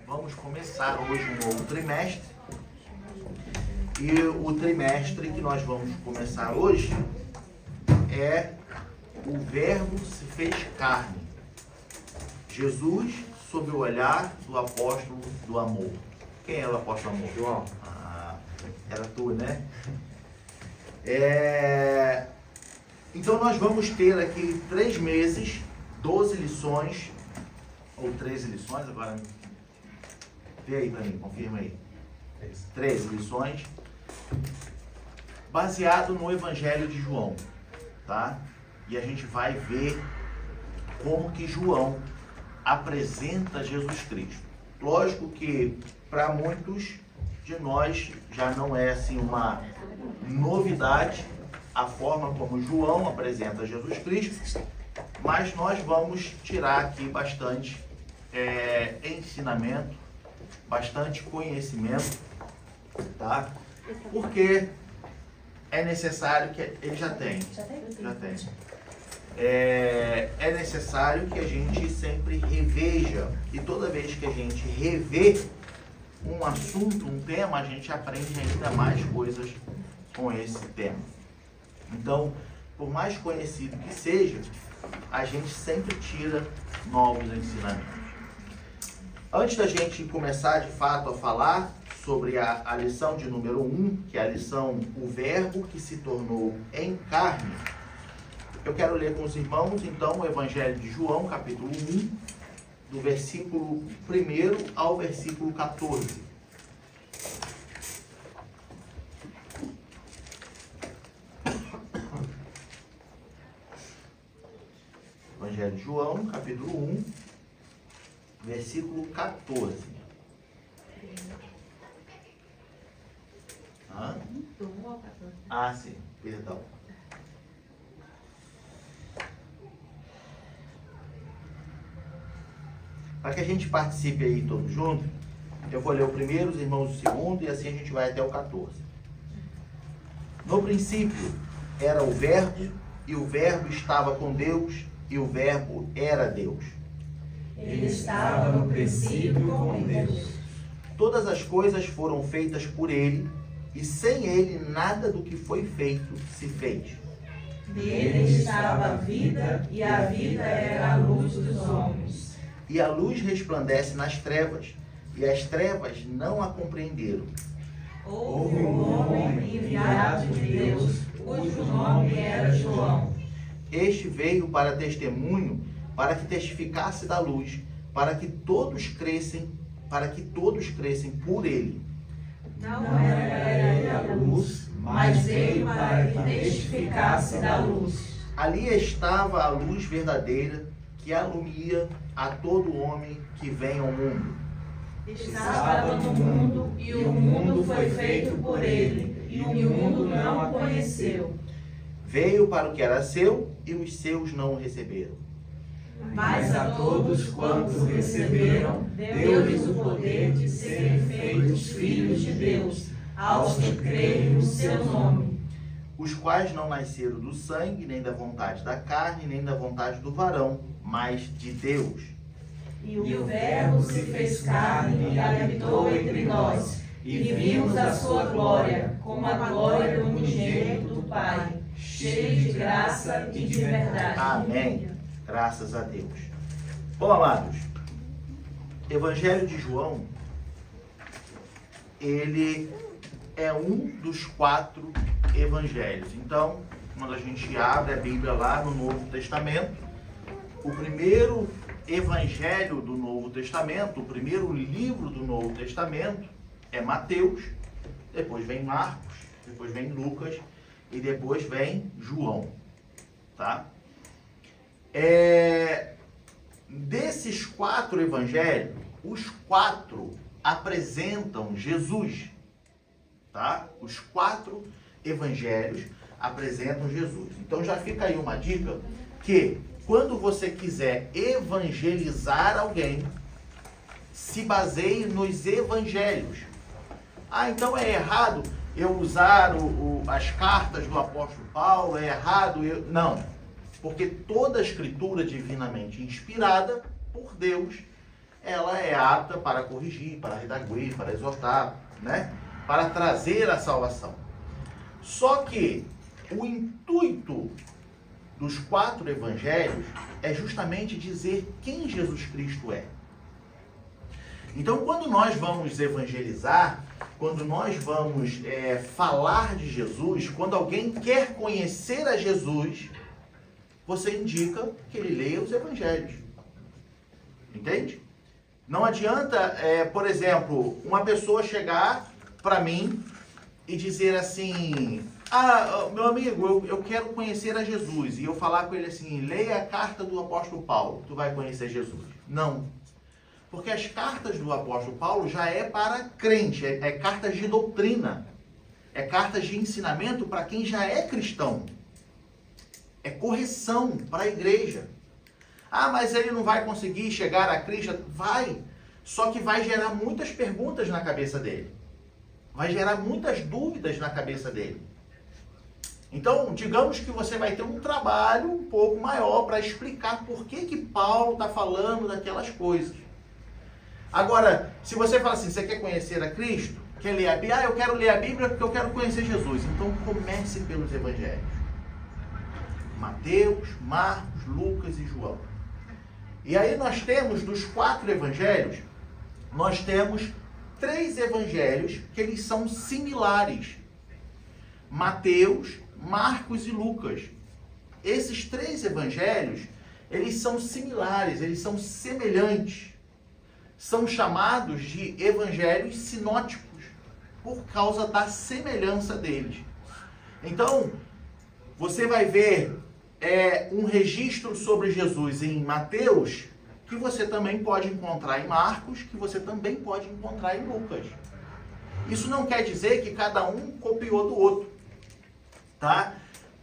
vamos começar hoje um novo trimestre. E o trimestre que nós vamos começar hoje é o Verbo se fez carne. Jesus sob o olhar do apóstolo do amor. Quem é o apóstolo do amor? João. Era tu, né? Então nós vamos ter aqui 3 meses, 12 lições, ou 13 lições, agora vê aí para mim, confirma aí. 13 lições, baseado no Evangelho de João, tá? E a gente vai ver como que João apresenta Jesus Cristo. Lógico que para muitos de nós já não é assim uma novidade a forma como João apresenta Jesus Cristo, mas nós vamos tirar aqui bastante ensinamento, bastante conhecimento, tá? Porque é necessário que ele já tem. É necessário que a gente sempre reveja, e toda vez que a gente revê um assunto, um tema, a gente aprende ainda mais coisas com esse tema. Então, por mais conhecido que seja, a gente sempre tira novos ensinamentos. Antes da gente começar de fato a falar sobre a lição de número 1, que é a lição O Verbo que se tornou em carne, eu quero ler com os irmãos, então, o Evangelho de João, capítulo 1, do versículo 1 ao versículo 14. Evangelho de João, capítulo 1, versículo 14. Sim, perdão. Para que a gente participe aí todos juntos, eu vou ler o primeiro, os irmãos o segundo, e assim a gente vai até o 14. No princípio era o Verbo, e o Verbo estava com Deus, e o Verbo era Deus. Ele estava no princípio com Deus. Todas as coisas foram feitas por ele, e sem ele nada do que foi feito se fez. Nele estava a vida, e a vida era a luz dos homens. E a luz resplandece nas trevas, e as trevas não a compreenderam. Houve um homem enviado de Deus, cujo nome era João. Este veio para testemunho, para que testificasse da luz, para que todos crescem por ele. Não era ele a luz, mas veio para que testificasse da luz. Ali estava a luz verdadeira, que alumia a todo homem que vem ao mundo. Estava no mundo, e o mundo foi feito por ele, e o mundo não o conheceu. Veio para o que era seu, e os seus não o receberam. Mas a todos quantos receberam, deu-lhes o poder de serem feitos filhos de Deus, aos que creem no seu nome. Os quais não nasceram do sangue, nem da vontade da carne, nem da vontade do varão, mas de Deus. E o Verbo se fez carne e habitou entre nós, e vimos a sua glória, como a glória do unigênito do Pai, cheio de graça e de verdade. Amém. Graças a Deus. Bom, amados, Evangelho de João, ele é um dos 4 evangelhos. Então, quando a gente abre a Bíblia lá no Novo Testamento, o primeiro evangelho do Novo Testamento, o primeiro livro do Novo Testamento é Mateus, depois vem Marcos, depois vem Lucas e depois vem João, tá? Desses 4 evangelhos, os 4 apresentam Jesus, tá? Os 4 evangelhos apresentam Jesus. Então já fica aí uma dica que quando você quiser evangelizar alguém, se baseie nos evangelhos. Então é errado eu usar as cartas do apóstolo Paulo, é errado eu... Não, porque toda a escritura divinamente inspirada por Deus ela é apta para corrigir, para redarguir, para exortar, né? Para trazer a salvação. Só que o intuito dos 4 evangelhos é justamente dizer quem Jesus Cristo é. Então, quando nós vamos evangelizar, quando nós vamos falar de Jesus, quando alguém quer conhecer a Jesus, você indica que ele leia os evangelhos. Entende? Não adianta, por exemplo, uma pessoa chegar para mim e dizer assim: meu amigo, eu quero conhecer a Jesus. E eu falar com ele assim: leia a carta do apóstolo Paulo, tu vai conhecer Jesus. Não. Porque as cartas do apóstolo Paulo já é para crente, é cartas de doutrina, é cartas de ensinamento para quem já é cristão, é correção para a igreja. Mas ele não vai conseguir chegar a Cristo? Vai, só que vai gerar muitas perguntas na cabeça dele, vai gerar muitas dúvidas na cabeça dele. Então, digamos que você vai ter um trabalho um pouco maior para explicar por que Paulo está falando daquelas coisas. Agora, se você fala assim, você quer conhecer a Cristo? Quer ler a Bíblia? Eu quero ler a Bíblia porque eu quero conhecer Jesus. Então comece pelos evangelhos. Mateus, Marcos, Lucas e João. E aí nós temos, dos 4 evangelhos, nós temos 3 evangelhos que eles são similares. Mateus, Marcos e Lucas. Esses 3 evangelhos, eles são similares, eles são semelhantes. São chamados de evangelhos sinóticos, por causa da semelhança deles. Então, você vai ver um registro sobre Jesus em Mateus, que você também pode encontrar em Marcos, que você também pode encontrar em Lucas. Isso não quer dizer que cada um copiou do outro, tá?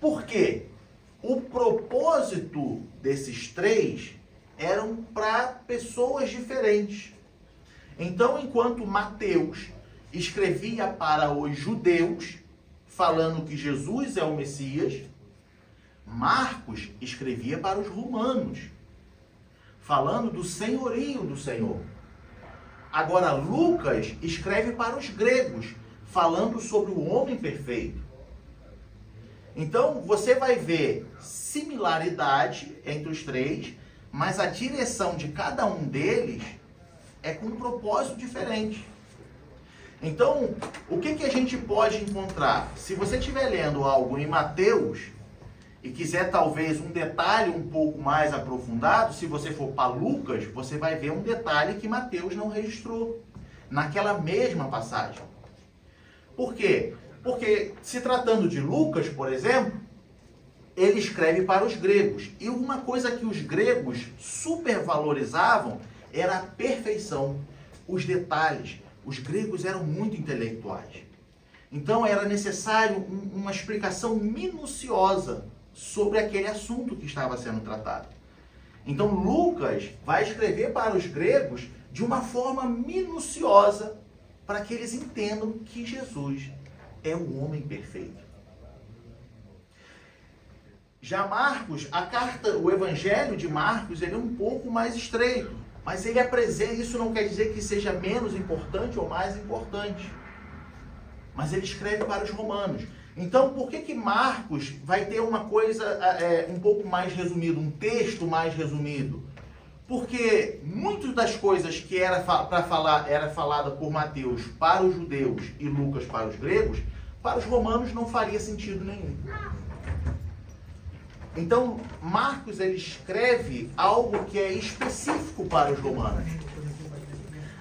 Por quê? O propósito desses 3 eram para pessoas diferentes. Então, enquanto Mateus escrevia para os judeus, falando que Jesus é o Messias, Marcos escrevia para os romanos, falando do senhorio do Senhor. Agora, Lucas escreve para os gregos, falando sobre o homem perfeito. Então, você vai ver similaridade entre os 3, mas a direção de cada um deles é com um propósito diferente. Então, o que a gente pode encontrar? Se você estiver lendo algo em Mateus e quiser talvez um detalhe um pouco mais aprofundado, se você for para Lucas, você vai ver um detalhe que Mateus não registrou naquela mesma passagem. Por quê? Porque, se tratando de Lucas, por exemplo, ele escreve para os gregos. E uma coisa que os gregos supervalorizavam era a perfeição, os detalhes. Os gregos eram muito intelectuais. Então era necessário uma explicação minuciosa sobre aquele assunto que estava sendo tratado. Então Lucas vai escrever para os gregos de uma forma minuciosa para que eles entendam que Jesus é o homem perfeito. Já Marcos, o evangelho de Marcos, ele é um pouco mais estreito, mas ele apresenta, isso não quer dizer que seja menos importante ou mais importante, mas ele escreve para os romanos. Então, por que Marcos vai ter uma coisa um pouco mais resumida, um texto mais resumido? Porque muitas das coisas que era falada por Mateus para os judeus e Lucas para os gregos, para os romanos não faria sentido nenhum. Então, Marcos ele escreve algo que é específico para os romanos.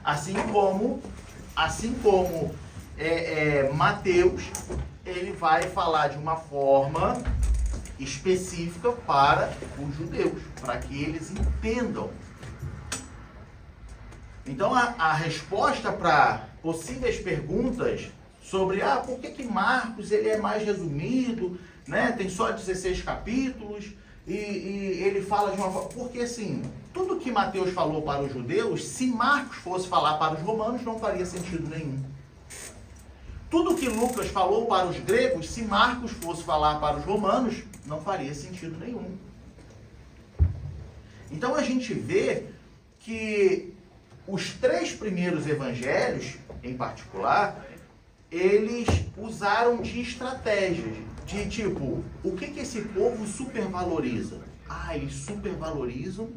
Assim como Mateus, ele vai falar de uma forma específica para os judeus, para que eles entendam. Então, a resposta para possíveis perguntas sobre por que Marcos ele é mais resumido, né? Tem só 16 capítulos e ele fala de uma forma... Porque assim, tudo que Mateus falou para os judeus, se Marcos fosse falar para os romanos, não faria sentido nenhum. Tudo que Lucas falou para os gregos, se Marcos fosse falar para os romanos, não faria sentido nenhum. Então a gente vê que os 3 primeiros evangelhos, em particular, eles usaram de estratégias, de tipo, o que esse povo supervaloriza? Eles supervalorizam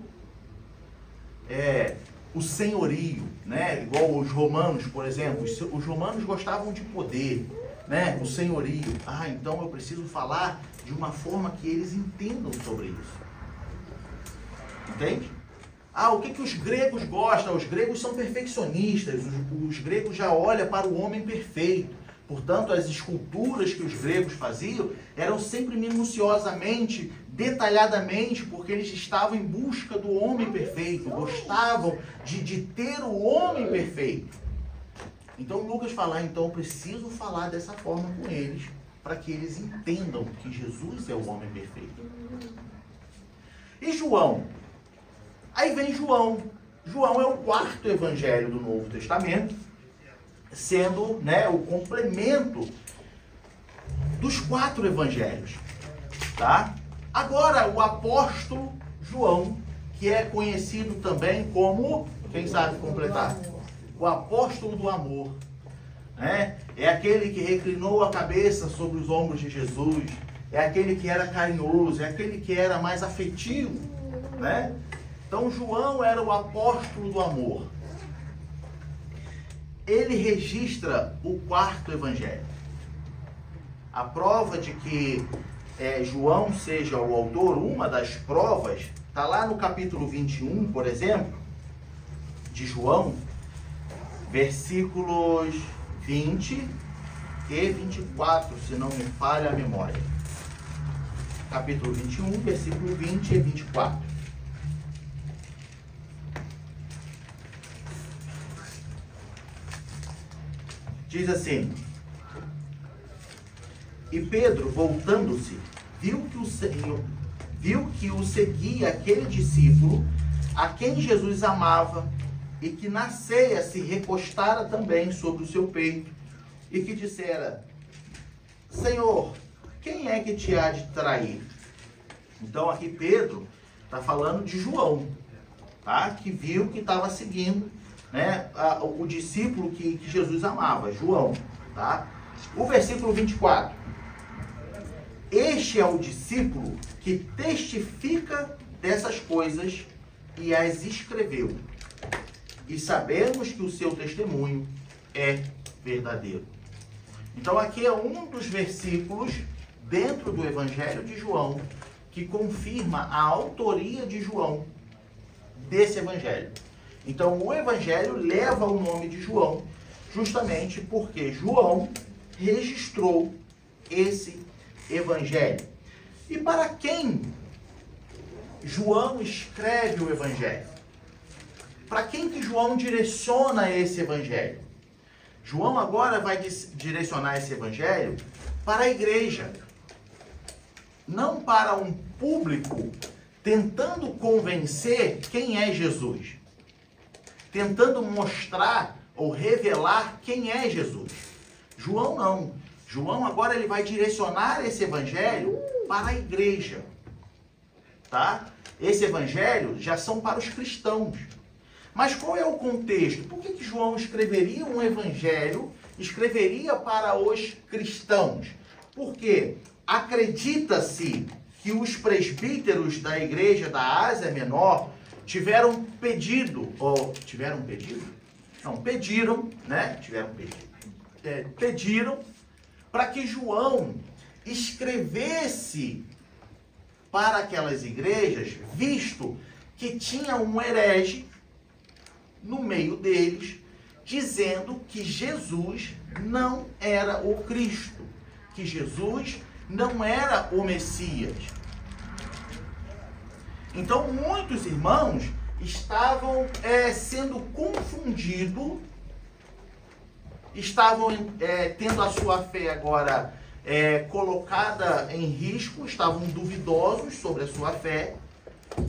o senhorio, né? Igual os romanos, por exemplo. Os romanos gostavam de poder, né? O senhorio. Então eu preciso falar de uma forma que eles entendam sobre isso. Entende? O que os gregos gostam? Os gregos são perfeccionistas. Os gregos já olham para o homem perfeito. Portanto, as esculturas que os gregos faziam eram sempre minuciosamente, detalhadamente, porque eles estavam em busca do homem perfeito, gostavam de ter o homem perfeito. Então Lucas fala, então eu preciso falar dessa forma com eles, para que eles entendam que Jesus é o homem perfeito. E João? Aí vem João. João é o 4º evangelho do Novo Testamento, sendo, né, o complemento dos 4 evangelhos, tá? Agora, o apóstolo João, que é conhecido também como, quem sabe completar? O apóstolo do amor, né? É aquele que reclinou a cabeça sobre os ombros de Jesus, é aquele que era carinhoso, é aquele que era mais afetivo, né? Então, João era o apóstolo do amor. Ele registra o 4º evangelho. A prova de que João seja o autor, uma das provas, está lá no capítulo 21, por exemplo, de João, versículos 20 e 24, se não me falha a memória. Capítulo 21, versículo 20 e 24. Diz assim: E Pedro, voltando-se, viu que o seguia aquele discípulo a quem Jesus amava e que na ceia se recostara também sobre o seu peito e que dissera: Senhor, quem é que te há de trair? Então aqui Pedro está falando de João, tá? Que viu que estava seguindo, né, o discípulo que Jesus amava, João, tá? O versículo 24. Este é o discípulo que testifica dessas coisas e as escreveu. E sabemos que o seu testemunho é verdadeiro. Então aqui é um dos versículos dentro do Evangelho de João que confirma a autoria de João desse Evangelho. Então, o Evangelho leva o nome de João justamente porque João registrou esse Evangelho. E para quem João escreve o Evangelho? Para quem que João direciona esse Evangelho? João agora vai direcionar esse Evangelho para a igreja. Não para um público tentando convencer quem é Jesus. Tentando mostrar ou revelar quem é Jesus. João não. João agora ele vai direcionar esse evangelho para a igreja. Tá? Esse evangelho já são para os cristãos. Mas qual é o contexto? Por que João escreveria um evangelho, escreveria para os cristãos? Porque acredita-se que os presbíteros da igreja da Ásia Menor pediram, né? Pediram para que João escrevesse para aquelas igrejas, visto que tinha um herege no meio deles, dizendo que Jesus não era o Cristo, que Jesus não era o Messias. Então, muitos irmãos estavam sendo confundidos, estavam tendo a sua fé agora colocada em risco, estavam duvidosos sobre a sua fé.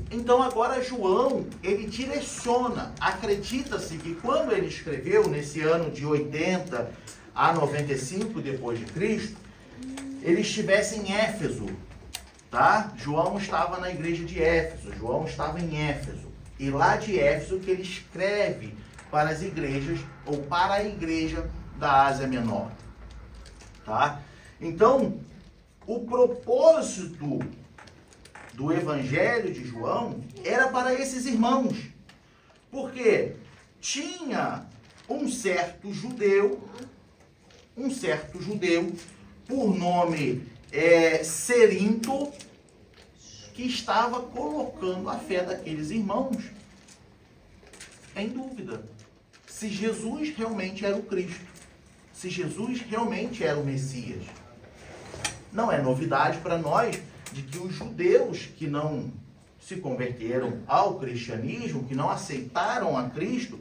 Então, agora João, ele direciona. Acredita-se que quando ele escreveu, nesse ano de 80 a 95 depois de Cristo, ele estivesse em Éfeso. Tá? João estava na igreja de Éfeso, João estava em Éfeso. E lá de Éfeso que ele escreve para as igrejas, ou para a igreja da Ásia Menor. Tá? Então, o propósito do Evangelho de João era para esses irmãos. Porque tinha um certo judeu, por nome Cerinto, que estava colocando a fé daqueles irmãos em dúvida. Se Jesus realmente era o Cristo. Se Jesus realmente era o Messias. Não é novidade para nós de que os judeus que não se converteram ao cristianismo, que não aceitaram a Cristo,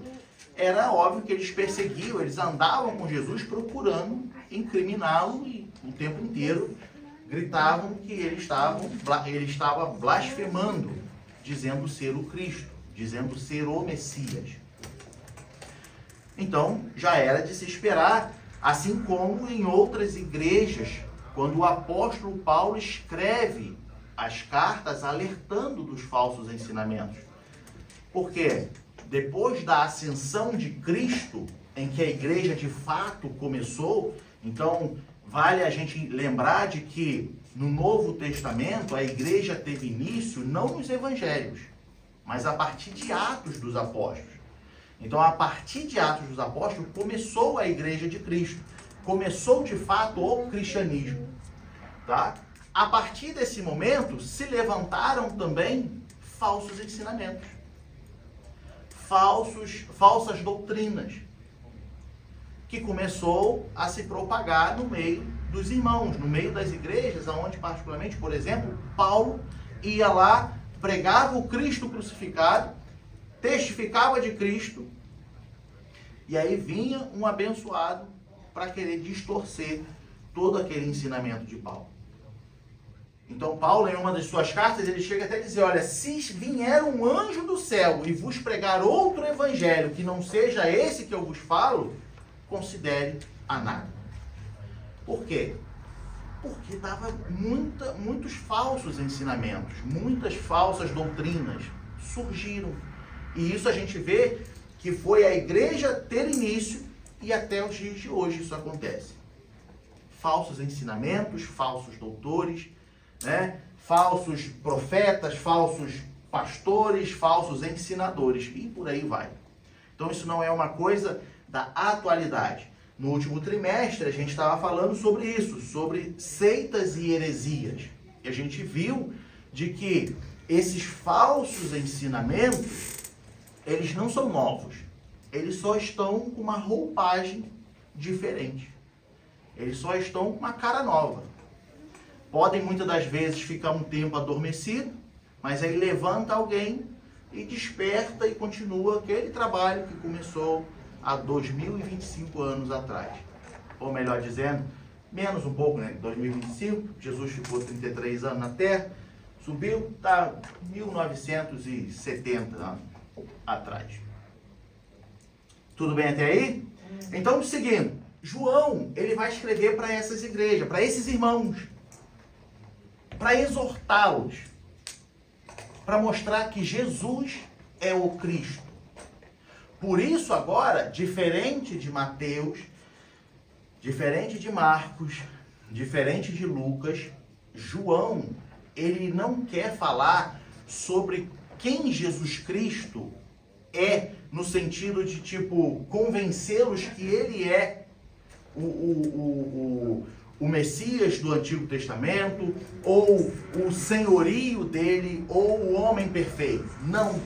era óbvio que eles perseguiam, eles andavam com Jesus procurando incriminá-lo e o tempo inteiro gritavam que ele estava blasfemando, dizendo ser o Cristo, dizendo ser o Messias. Então, já era de se esperar, assim como em outras igrejas, quando o apóstolo Paulo escreve as cartas alertando dos falsos ensinamentos. Porque depois da ascensão de Cristo, em que a igreja de fato começou, então vale a gente lembrar de que no Novo Testamento a igreja teve início não nos evangelhos, mas a partir de Atos dos Apóstolos. Então, a partir de Atos dos Apóstolos, começou a igreja de Cristo. Começou, de fato, o cristianismo. Tá? A partir desse momento, se levantaram também falsos ensinamentos. Falsas doutrinas. Que começou a se propagar no meio dos irmãos, no meio das igrejas, onde, particularmente, por exemplo, Paulo ia lá, pregava o Cristo crucificado, testificava de Cristo, e aí vinha um abençoado para querer distorcer todo aquele ensinamento de Paulo. Então Paulo, em uma das suas cartas, ele chega até a dizer, olha, se vier um anjo do céu e vos pregar outro evangelho que não seja esse que eu vos falo, considere anátema. Por quê? Porque dava muitos falsos ensinamentos, muitas falsas doutrinas surgiram. E isso a gente vê que foi a igreja ter início e até os dias de hoje isso acontece. Falsos ensinamentos, falsos doutores, né? Falsos profetas, falsos pastores, falsos ensinadores e por aí vai. Então isso não é uma coisa da atualidade. No último trimestre a gente estava falando sobre isso, sobre seitas e heresias. E a gente viu de que esses falsos ensinamentos, eles não são novos. Eles só estão com uma roupagem diferente. Eles só estão com uma cara nova. Podem muitas das vezes ficar um tempo adormecido, mas aí levanta alguém e desperta e continua aquele trabalho que começou há 2025 anos atrás. Ou melhor dizendo, menos um pouco, né? 2025, Jesus ficou 33 anos na Terra, subiu, está 1970 anos atrás. Tudo bem até aí? Então, seguindo, João, ele vai escrever para essas igrejas, para esses irmãos, para exortá-los, para mostrar que Jesus é o Cristo. Por isso agora, diferente de Mateus, diferente de Marcos, diferente de Lucas, João, ele não quer falar sobre quem Jesus Cristo é, no sentido de, tipo, convencê-los que ele é o Messias do Antigo Testamento, ou o senhorio dele, ou o homem perfeito. Não.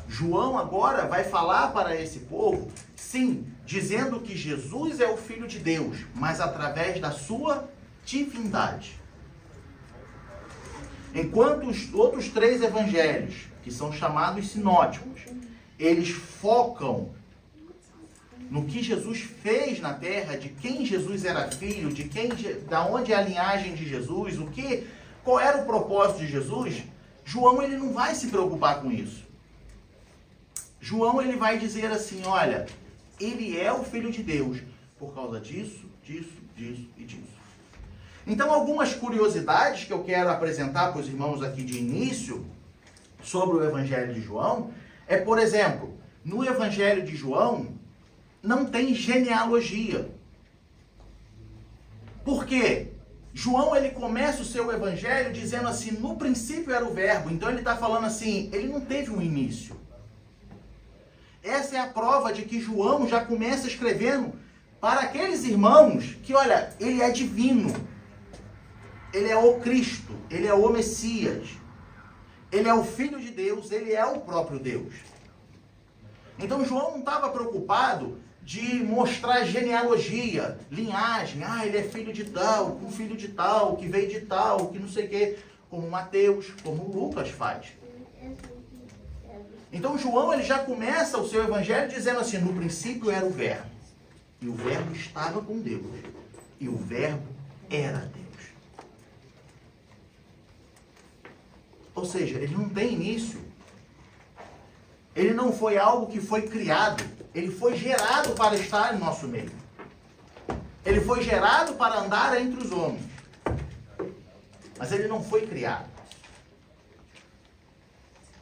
João agora vai falar para esse povo, sim, dizendo que Jesus é o Filho de Deus, mas através da sua divindade. Enquanto os outros 3 evangelhos, que são chamados sinóticos, eles focam no que Jesus fez na terra, de quem Jesus era filho, da onde é a linhagem de Jesus, qual era o propósito de Jesus, João ele não vai se preocupar com isso. João ele vai dizer assim, olha, ele é o Filho de Deus por causa disso, disso, disso e disso. Então, algumas curiosidades que eu quero apresentar para os irmãos aqui de início sobre o Evangelho de João é, por exemplo, no Evangelho de João, não tem genealogia. Por quê? João, ele começa o seu evangelho dizendo assim, no princípio era o verbo. Então ele está falando assim, ele não teve um início. Essa é a prova de que João já começa escrevendo para aqueles irmãos que, olha, ele é divino. Ele é o Cristo, ele é o Messias. Ele é o Filho de Deus, ele é o próprio Deus. Então João não estava preocupado de mostrar genealogia, linhagem. Ah, ele é filho de tal, um filho de tal, que veio de tal, que não sei o quê. Como Mateus, como Lucas faz. Então João, ele já começa o seu evangelho dizendo assim, no princípio era o verbo. E o verbo estava com Deus. E o verbo era Deus. Ou seja, ele não tem início. Ele não foi algo que foi criado. Ele foi gerado para estar em nosso meio. Ele foi gerado para andar entre os homens. Mas ele não foi criado.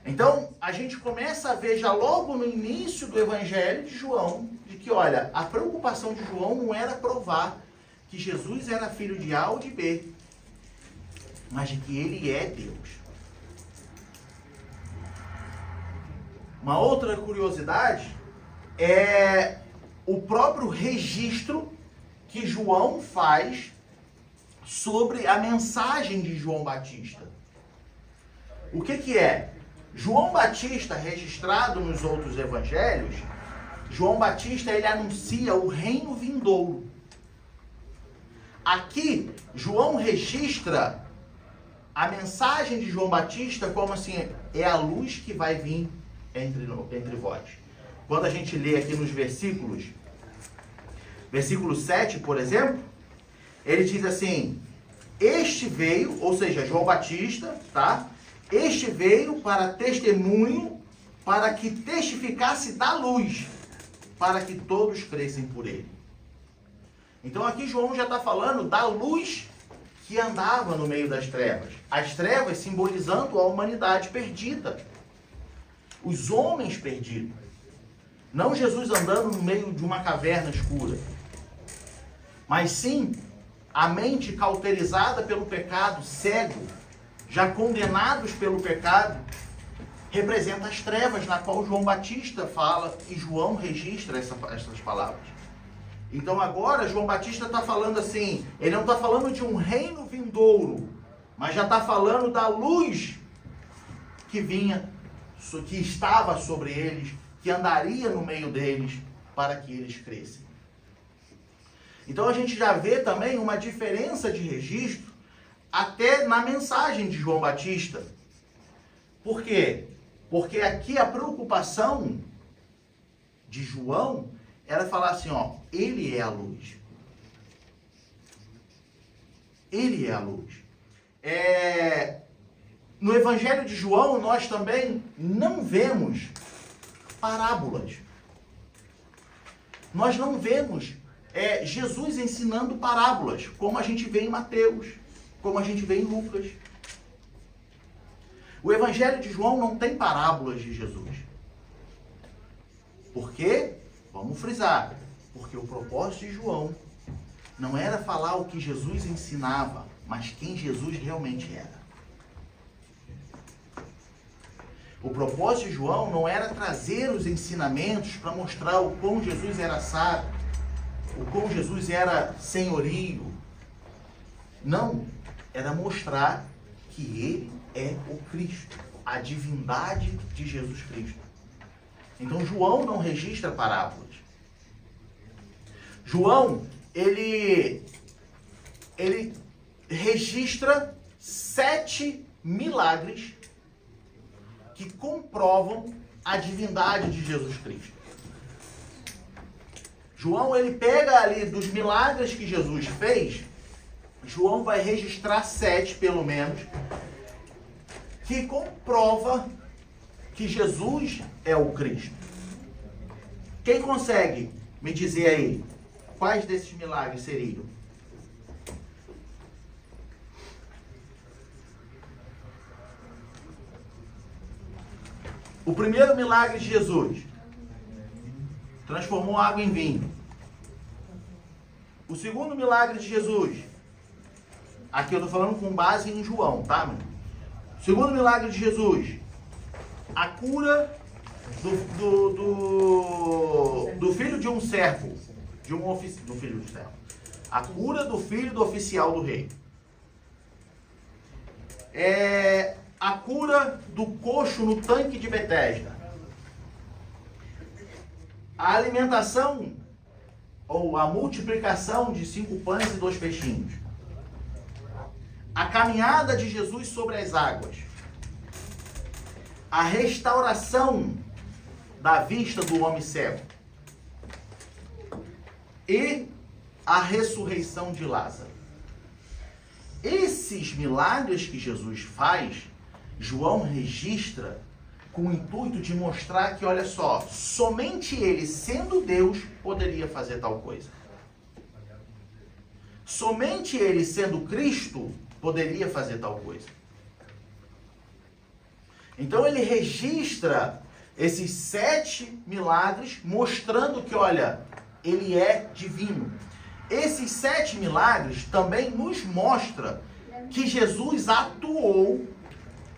Então, a gente começa a ver já logo no início do Evangelho de João, de que, olha, a preocupação de João não era provar que Jesus era filho de A ou de B, mas de que ele é Deus. Uma outra curiosidade é o próprio registro que João faz sobre a mensagem de João Batista. O que é? João Batista, registrado nos outros evangelhos, João Batista, ele anuncia o reino vindouro. Aqui, João registra a mensagem de João Batista como assim, é a luz que vai vir entre vós. Quando a gente lê aqui nos versículos, versículo 7, por exemplo, ele diz assim, este veio, ou seja, João Batista, tá? Este veio para testemunho, para que testificasse da luz, para que todos crescem por ele. Então aqui João já está falando da luz que andava no meio das trevas. As trevas simbolizando a humanidade perdida. Os homens perdidos. Não Jesus andando no meio de uma caverna escura. Mas sim a mente cauterizada pelo pecado, cego, já condenados pelo pecado, representa as trevas na qual João Batista fala e João registra essas palavras. Então agora João Batista está falando assim, ele não está falando de um reino vindouro, mas já está falando da luz que vinha, que estava sobre eles, que andaria no meio deles para que eles crescem. Então a gente já vê também uma diferença de registro até na mensagem de João Batista. Por quê? Porque aqui a preocupação de João era falar assim, ó, ele é a luz. Ele é a luz. No Evangelho de João, nós também não vemos parábolas. Nós não vemos Jesus ensinando parábolas, como a gente vê em Mateus, como a gente vê em Lucas. O Evangelho de João não tem parábolas de Jesus. Por quê? Vamos frisar. Porque o propósito de João não era falar o que Jesus ensinava, mas quem Jesus realmente era. O propósito de João não era trazer os ensinamentos para mostrar o quão Jesus era sábio, o quão Jesus era senhorio. Não, era mostrar que ele é o Cristo, a divindade de Jesus Cristo. Então João não registra parábolas. João, ele registra 7 milagres que comprovam a divindade de Jesus Cristo. João, ele pega ali dos milagres que Jesus fez, João vai registrar 7, pelo menos, que comprova que Jesus é o Cristo. Quem consegue me dizer aí quais desses milagres seriam? O primeiro milagre de Jesus. transformou água em vinho. O segundo milagre de Jesus, aqui eu estou falando com base em João, tá, mano? O segundo milagre de Jesus, a cura do filho de um servo, do filho do servo. A cura do filho do oficial do rei. A cura do coxo no tanque de Betesda. A alimentação ou a multiplicação de 5 pães e 2 peixinhos. A caminhada de Jesus sobre as águas. A restauração da vista do homem cego. E a ressurreição de Lázaro. Esses milagres que Jesus faz, João registra com o intuito de mostrar que, olha só, somente ele, sendo Deus, poderia fazer tal coisa. Somente ele, sendo Cristo, poderia fazer tal coisa. Então ele registra esses 7 milagres, mostrando que, olha, ele é divino. Esses 7 milagres também nos mostram que Jesus atuou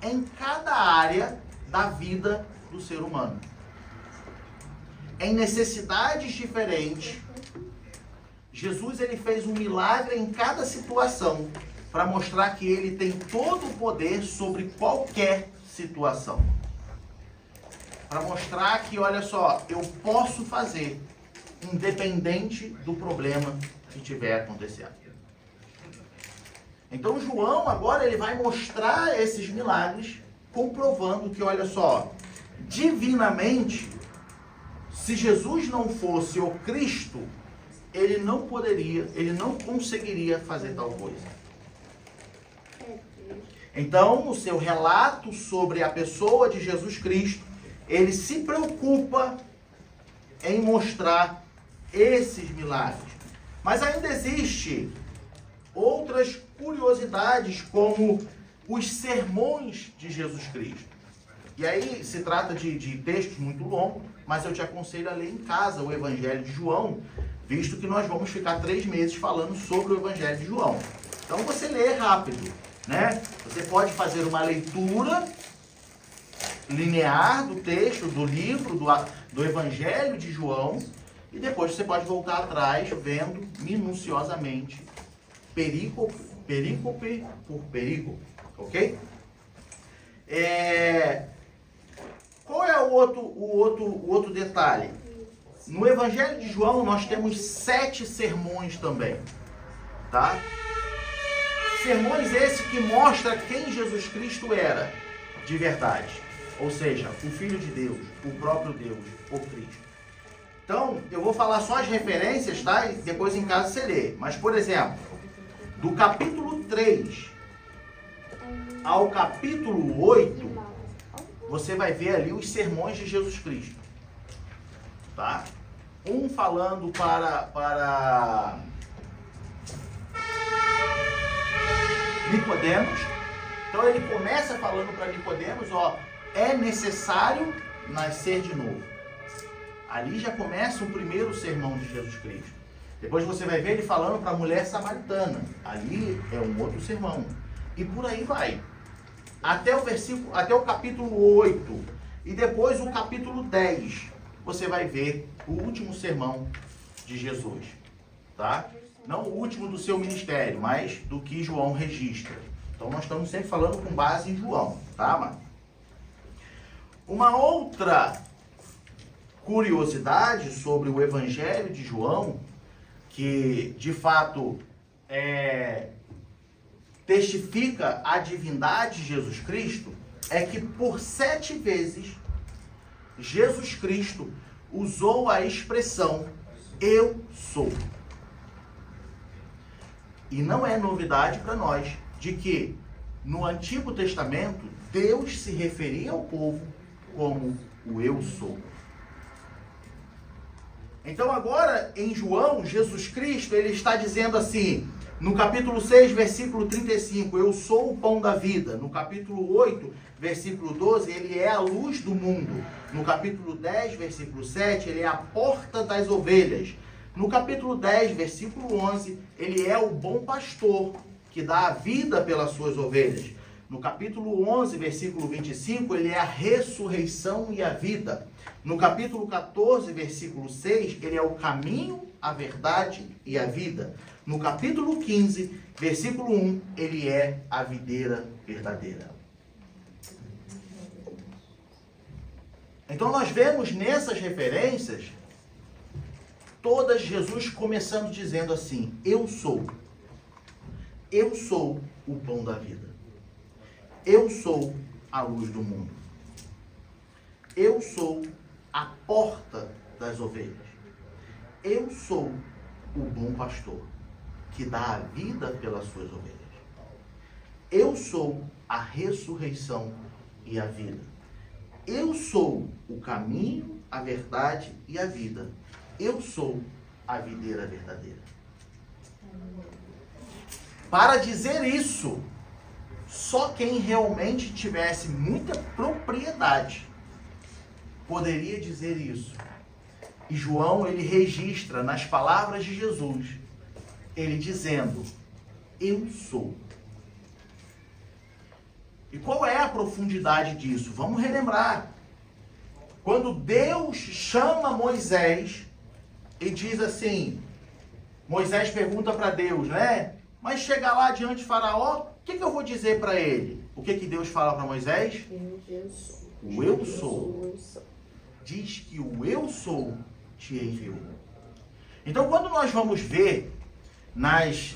em cada área da vida do ser humano. Em necessidades diferentes, Jesus ele fez um milagre em cada situação para mostrar que ele tem todo o poder sobre qualquer situação. Para mostrar que, olha só, eu posso fazer independente do problema que estiver acontecendo. Então João agora ele vai mostrar esses milagres, comprovando que, olha só, divinamente, se Jesus não fosse o Cristo, ele não poderia, ele não conseguiria fazer tal coisa. Então, no seu relato sobre a pessoa de Jesus Cristo, ele se preocupa em mostrar esses milagres. Mas ainda existe outras curiosidades, como os sermões de Jesus Cristo. E aí se trata de textos muito longos, mas eu te aconselho a ler em casa o Evangelho de João, visto que nós vamos ficar 3 meses falando sobre o Evangelho de João. Então você lê rápido, né? Você pode fazer uma leitura linear do texto, do livro, do Evangelho de João, e depois você pode voltar atrás vendo minuciosamente perícope por perícope, ok? Qual é o outro detalhe? No Evangelho de João nós temos 7 sermões também, tá? Sermões esses que mostram quem Jesus Cristo era de verdade, ou seja, o Filho de Deus, o próprio Deus, o Cristo. Então, eu vou falar só as referências, tá? E depois em casa você lê. Mas, por exemplo, do capítulo 3 ao capítulo 8, você vai ver ali os sermões de Jesus Cristo. Tá? Um falando para Nicodemos. Então, ele começa falando para Nicodemos, ó, é necessário nascer de novo. Ali já começa o primeiro sermão de Jesus Cristo. Depois você vai ver ele falando para a mulher samaritana. Ali é um outro sermão. E por aí vai. Até o capítulo 8. E depois o capítulo 10. Você vai ver o último sermão de Jesus. Tá? Não o último do seu ministério, mas do que João registra. Então nós estamos sempre falando com base em João. Tá, mano? Uma outra curiosidade sobre o Evangelho de João, que de fato testifica a divindade de Jesus Cristo, é que por 7 vezes Jesus Cristo usou a expressão eu sou. E não é novidade para nós de que no Antigo Testamento Deus se referia ao povo como o eu sou. Então agora, em João, Jesus Cristo, ele está dizendo assim, No capítulo 6, versículo 35, eu sou o pão da vida. No capítulo 8, versículo 12, ele é a luz do mundo. No capítulo 10, versículo 7, ele é a porta das ovelhas. No capítulo 10, versículo 11, ele é o bom pastor, que dá a vida pelas suas ovelhas. No capítulo 11, versículo 25, ele é a ressurreição e a vida. No capítulo 14, versículo 6, ele é o caminho, a verdade e a vida. No capítulo 15, versículo 1, ele é a videira verdadeira. Então nós vemos nessas referências, todas Jesus começando dizendo assim, eu sou o pão da vida. Eu sou a luz do mundo. Eu sou a porta das ovelhas. Eu sou o bom pastor, que dá a vida pelas suas ovelhas. Eu sou a ressurreição e a vida. Eu sou o caminho, a verdade e a vida. Eu sou a videira verdadeira. Para dizer isso, só quem realmente tivesse muita propriedade poderia dizer isso. E João, ele registra nas palavras de Jesus, ele dizendo, eu sou. E qual é a profundidade disso? Vamos relembrar. Quando Deus chama Moisés e diz assim, Moisés pergunta para Deus, né? Mas chega lá diante de Faraó, o que eu vou dizer para ele? O que Deus fala para Moisés? Eu sou. O eu sou. Diz que o eu sou te enviou. Então, quando nós vamos ver nas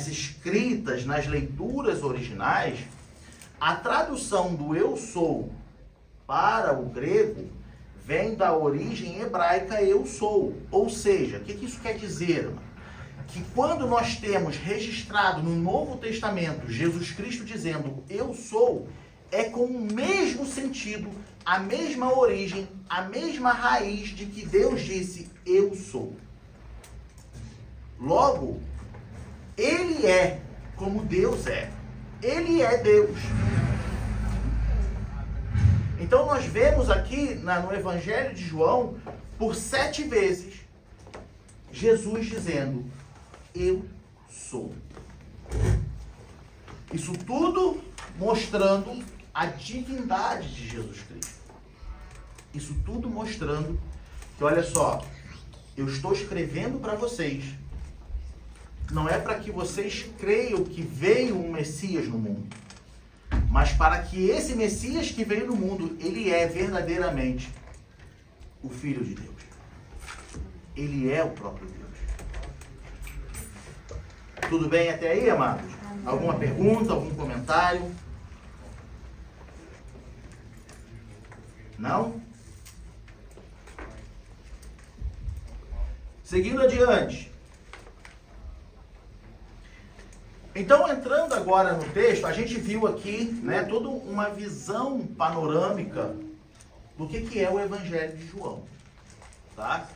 escritas, nas leituras originais, a tradução do eu sou para o grego vem da origem hebraica eu sou. Ou seja, o que isso quer dizer, irmão? Que quando nós temos registrado no Novo Testamento Jesus Cristo dizendo eu sou, é com o mesmo sentido, a mesma origem, a mesma raiz de que Deus disse eu sou. Logo, ele é como Deus é. Ele é Deus. Então nós vemos aqui no Evangelho de João, por 7 vezes, Jesus dizendo, eu sou. Isso tudo mostrando a divindade de Jesus Cristo. Isso tudo mostrando que, olha só, eu estou escrevendo para vocês. Não é para que vocês creiam que veio um Messias no mundo, mas para que esse Messias que veio no mundo, ele é verdadeiramente o Filho de Deus. Ele é o próprio Deus. Tudo bem até aí, amados? Alguma pergunta, algum comentário? Não? Seguindo adiante. Então, entrando agora no texto, a gente viu aqui, né, toda uma visão panorâmica do que é o Evangelho de João. Tá?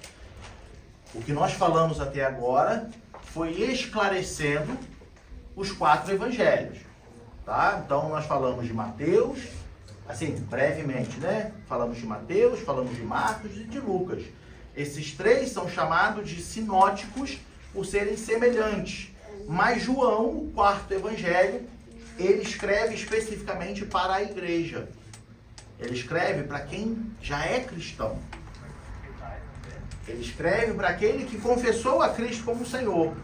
O que nós falamos até agora foi esclarecendo os 4 evangelhos. Tá? Então, nós falamos de Mateus, assim, brevemente, né? Falamos de Mateus, falamos de Marcos e de Lucas. Esses 3 são chamados de sinóticos por serem semelhantes. Mas João, o 4º evangelho, ele escreve especificamente para a igreja. Ele escreve para quem já é cristão. Ele escreve para aquele que confessou a Cristo como Senhor,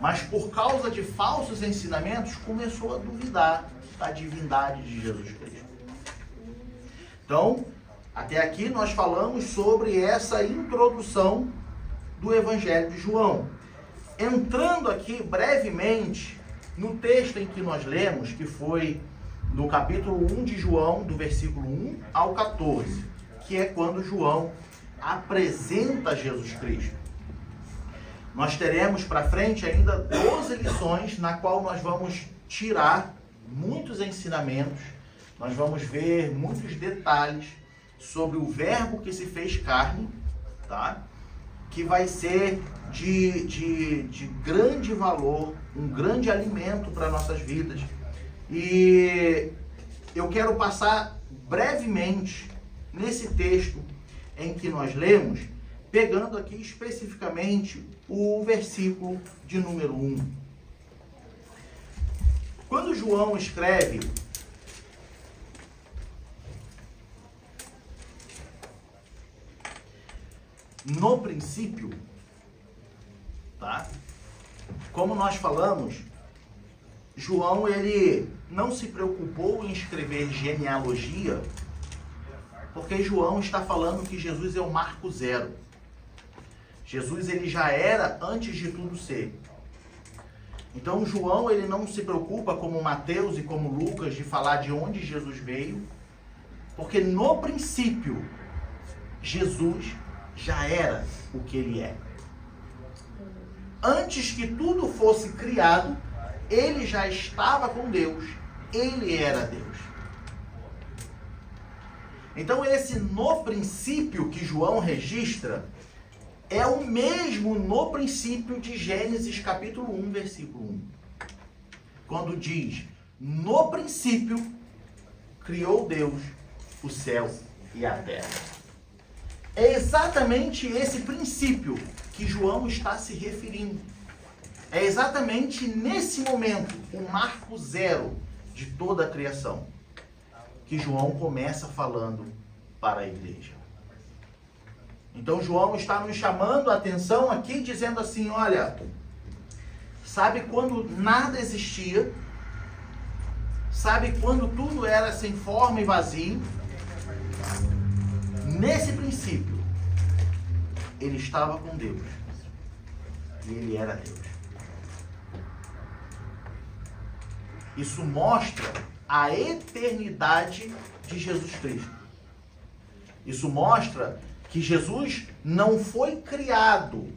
mas por causa de falsos ensinamentos começou a duvidar da divindade de Jesus Cristo. Então, até aqui nós falamos sobre essa introdução do Evangelho de João. Entrando aqui brevemente no texto em que nós lemos, que foi no capítulo 1 de João, do versículo 1 ao 14, que é quando João apresenta Jesus Cristo. Nós teremos para frente ainda 12 lições, na qual nós vamos tirar muitos ensinamentos, nós vamos ver muitos detalhes sobre o verbo que se fez carne, tá? que vai ser de grande valor, um grande alimento para nossas vidas. E eu quero passar brevemente nesse texto em que nós lemos, pegando aqui especificamente o versículo de número 1. Quando João escreve no princípio, tá? Como nós falamos, João ele não se preocupou em escrever genealogia, porque João está falando que Jesus é o marco zero. Jesus ele já era antes de tudo ser. Então João ele não se preocupa como Mateus e como Lucas de falar de onde Jesus veio, porque no princípio Jesus já era o que ele é. Antes que tudo fosse criado, ele já estava com Deus, ele era Deus. Então esse no princípio que João registra é o mesmo no princípio de Gênesis capítulo 1, versículo 1. Quando diz, no princípio criou Deus o céu e a terra. É exatamente esse princípio que João está se referindo. É exatamente nesse momento, o marco zero de toda a criação, que João começa falando para a igreja. Então João está nos chamando a atenção aqui, dizendo assim, olha, sabe quando nada existia? Sabe quando tudo era sem forma e vazio? Nesse princípio, ele estava com Deus. E ele era Deus. Isso mostra a eternidade de Jesus Cristo. Isso mostra que Jesus não foi criado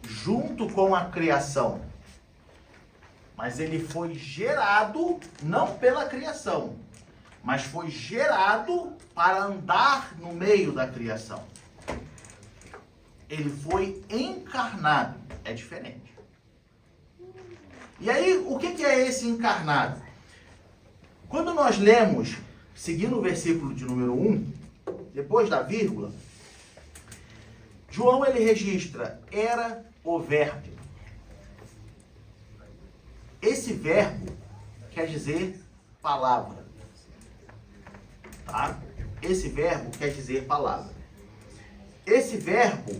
junto com a criação, mas ele foi gerado não pela criação, mas foi gerado para andar no meio da criação. Ele foi encarnado. É diferente. E aí, o que é esse encarnado? Quando nós lemos, seguindo o versículo de número 1, depois da vírgula, João ele registra, era o verbo. Esse verbo quer dizer palavra. Tá? Esse verbo quer dizer palavra. Esse verbo,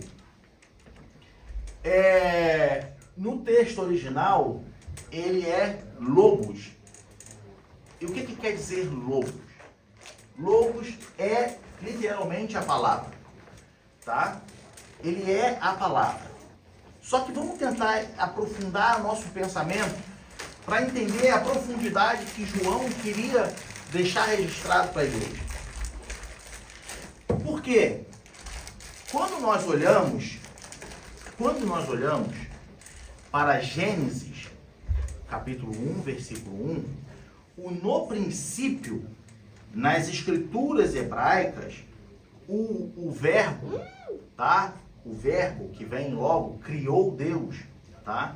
no texto original, ele é logos. E o que quer dizer logos? Logos é literalmente a palavra. Tá? Ele é a palavra. Só que vamos tentar aprofundar nosso pensamento para entender a profundidade que João queria deixar registrado para a igreja. Por quê? Quando nós olhamos para Gênesis, capítulo 1, versículo 1, o no princípio, nas escrituras hebraicas, o verbo, tá? O verbo que vem logo, criou Deus, tá?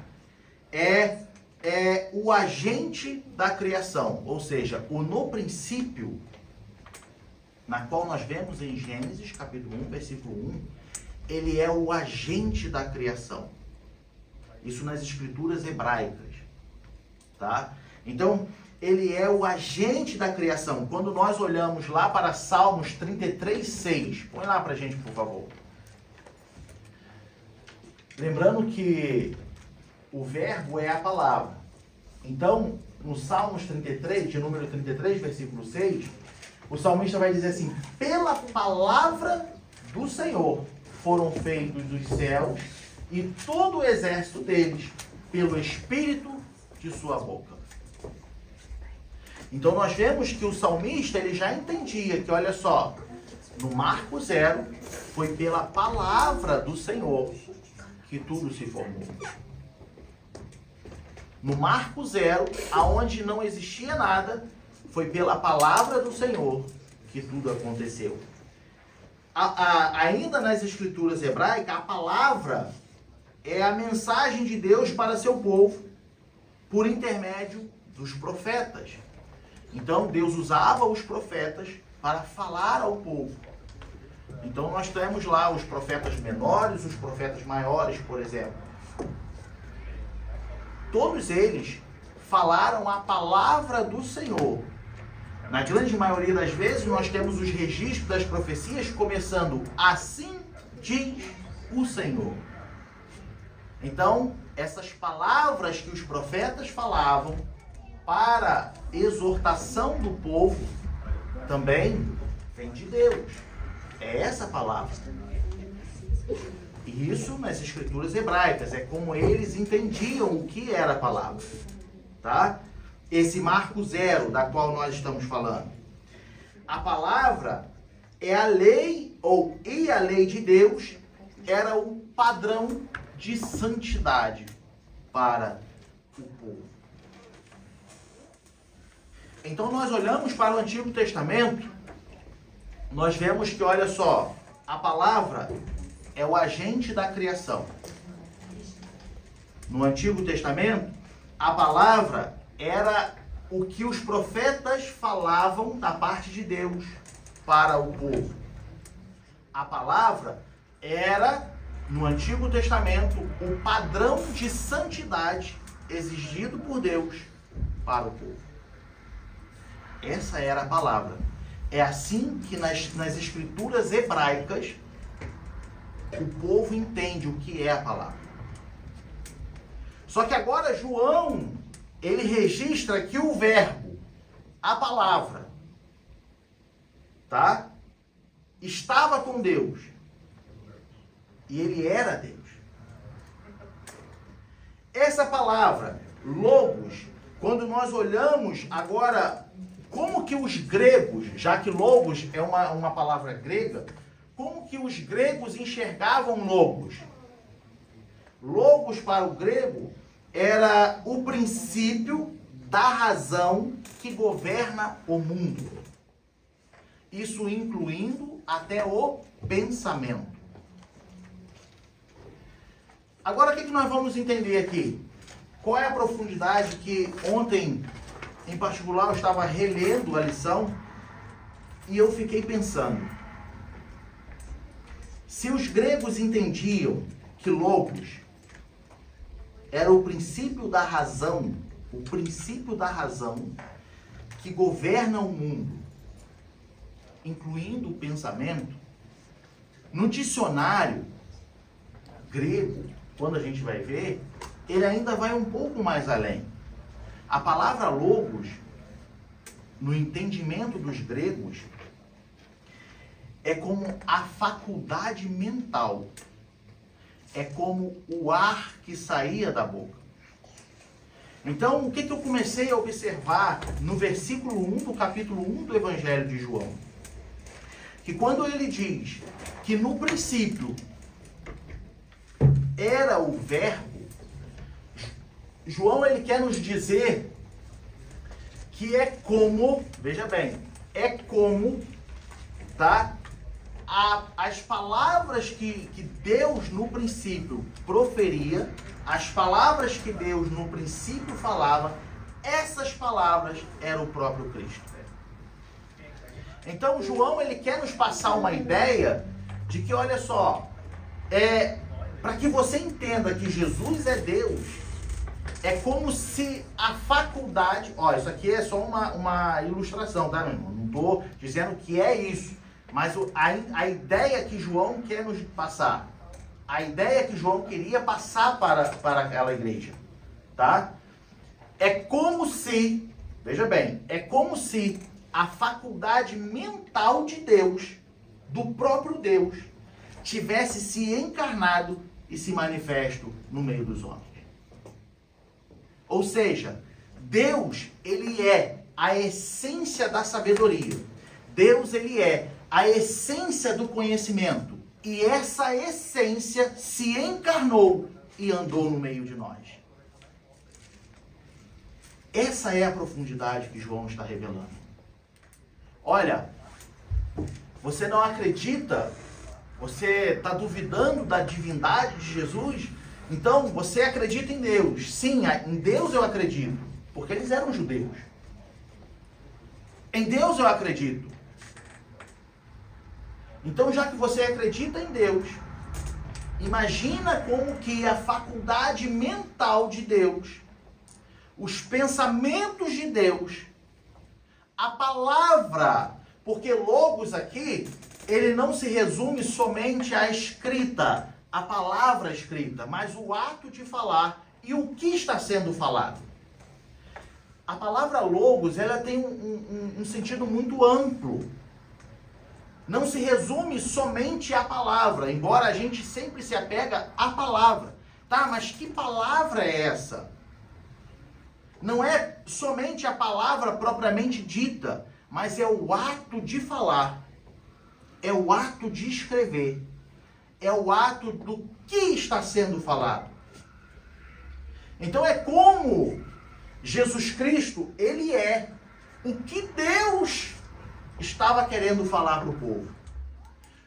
É o agente da criação, ou seja, o no princípio, na qual nós vemos em Gênesis, capítulo 1, versículo 1, ele é o agente da criação. Isso nas escrituras hebraicas, tá? Então, ele é o agente da criação. Quando nós olhamos lá para Salmos 33:6, põe lá pra gente, por favor. Lembrando que o verbo é a palavra. Então, no Salmos 33, de número 33, versículo 6, o salmista vai dizer assim, pela palavra do Senhor foram feitos os céus e todo o exército deles pelo Espírito de sua boca. Então nós vemos que o salmista ele já entendia que, olha só, no marco zero foi pela palavra do Senhor que tudo se formou. No marco zero, aonde não existia nada, foi pela palavra do Senhor que tudo aconteceu. ainda nas escrituras hebraicas, a palavra é a mensagem de Deus para seu povo por intermédio dos profetas. Então, Deus usava os profetas para falar ao povo. Então, nós temos lá os profetas menores, os profetas maiores, por exemplo. Todos eles falaram a palavra do Senhor. Na grande maioria das vezes, nós temos os registros das profecias começando: assim diz o Senhor. Então, essas palavras que os profetas falavam para exortação do povo também vem de Deus. É essa palavra. E isso nas escrituras hebraicas, é como eles entendiam o que era a palavra. Tá? Esse marco zero da qual nós estamos falando. A palavra é a lei, e a lei de Deus era o padrão de santidade para o povo. Então nós olhamos para o Antigo Testamento, nós vemos que, olha só, a palavra é o agente da criação. No Antigo Testamento, a palavra era o que os profetas falavam da parte de Deus para o povo. A palavra era, no Antigo Testamento, o padrão de santidade exigido por Deus para o povo. Essa era a palavra. É assim que nas escrituras hebraicas o povo entende o que é a palavra. Só que agora João, ele registra que o verbo, a palavra, tá? Estava com Deus. E ele era Deus. Essa palavra, logos, quando nós olhamos agora, como que os gregos, já que logos é uma palavra grega, como que os gregos enxergavam logos? Logos para o grego era o princípio da razão que governa o mundo. Isso incluindo até o pensamento. Agora, o que nós vamos entender aqui? Qual é a profundidade que ontem, em particular, eu estava relendo a lição e eu fiquei pensando. Se os gregos entendiam que logos era o princípio da razão que governa o mundo, incluindo o pensamento, no dicionário grego, quando a gente vai ver, ele ainda vai um pouco mais além. A palavra logos, no entendimento dos gregos, é como a faculdade mental. É como o ar que saía da boca. Então, o que eu comecei a observar no versículo 1 do capítulo 1 do Evangelho de João? Que quando ele diz que no princípio era o verbo, João ele quer nos dizer que é como, veja bem, é como, tá? As palavras que Deus no princípio proferia, as palavras que Deus no princípio falava, essas palavras eram o próprio Cristo. Então João ele quer nos passar uma ideia de que, olha só, para que você entenda que Jesus é Deus, é como se a faculdade, isso aqui é só uma ilustração, tá, meu irmão? Não estou dizendo que é isso. Mas a ideia que João quer nos passar, a ideia que João queria passar para aquela igreja, tá? É como se, veja bem, é como se a faculdade mental de Deus, do próprio Deus, tivesse se encarnado e se manifesto no meio dos homens. Ou seja, Deus, ele é a essência da sabedoria. Deus, ele é a essência do conhecimento. E essa essência se encarnou e andou no meio de nós. Essa é a profundidade que João está revelando. Olha, você não acredita Você está duvidando da divindade de Jesus? Então, você acredita em Deus. Sim, em Deus eu acredito, porque eles eram judeus. Em Deus eu acredito. Então, já que você acredita em Deus, imagina como que a faculdade mental de Deus, os pensamentos de Deus, a palavra, porque logos aqui, ele não se resume somente à escrita, a palavra escrita, mas o ato de falar e o que está sendo falado. A palavra logos, ela tem um sentido muito amplo. Não se resume somente à palavra, embora a gente sempre se apega à palavra. Tá, mas que palavra é essa? Não é somente a palavra propriamente dita, mas é o ato de falar. É o ato de escrever. É o ato do que está sendo falado. Então é como Jesus Cristo, ele é o que Deus estava querendo falar para o povo.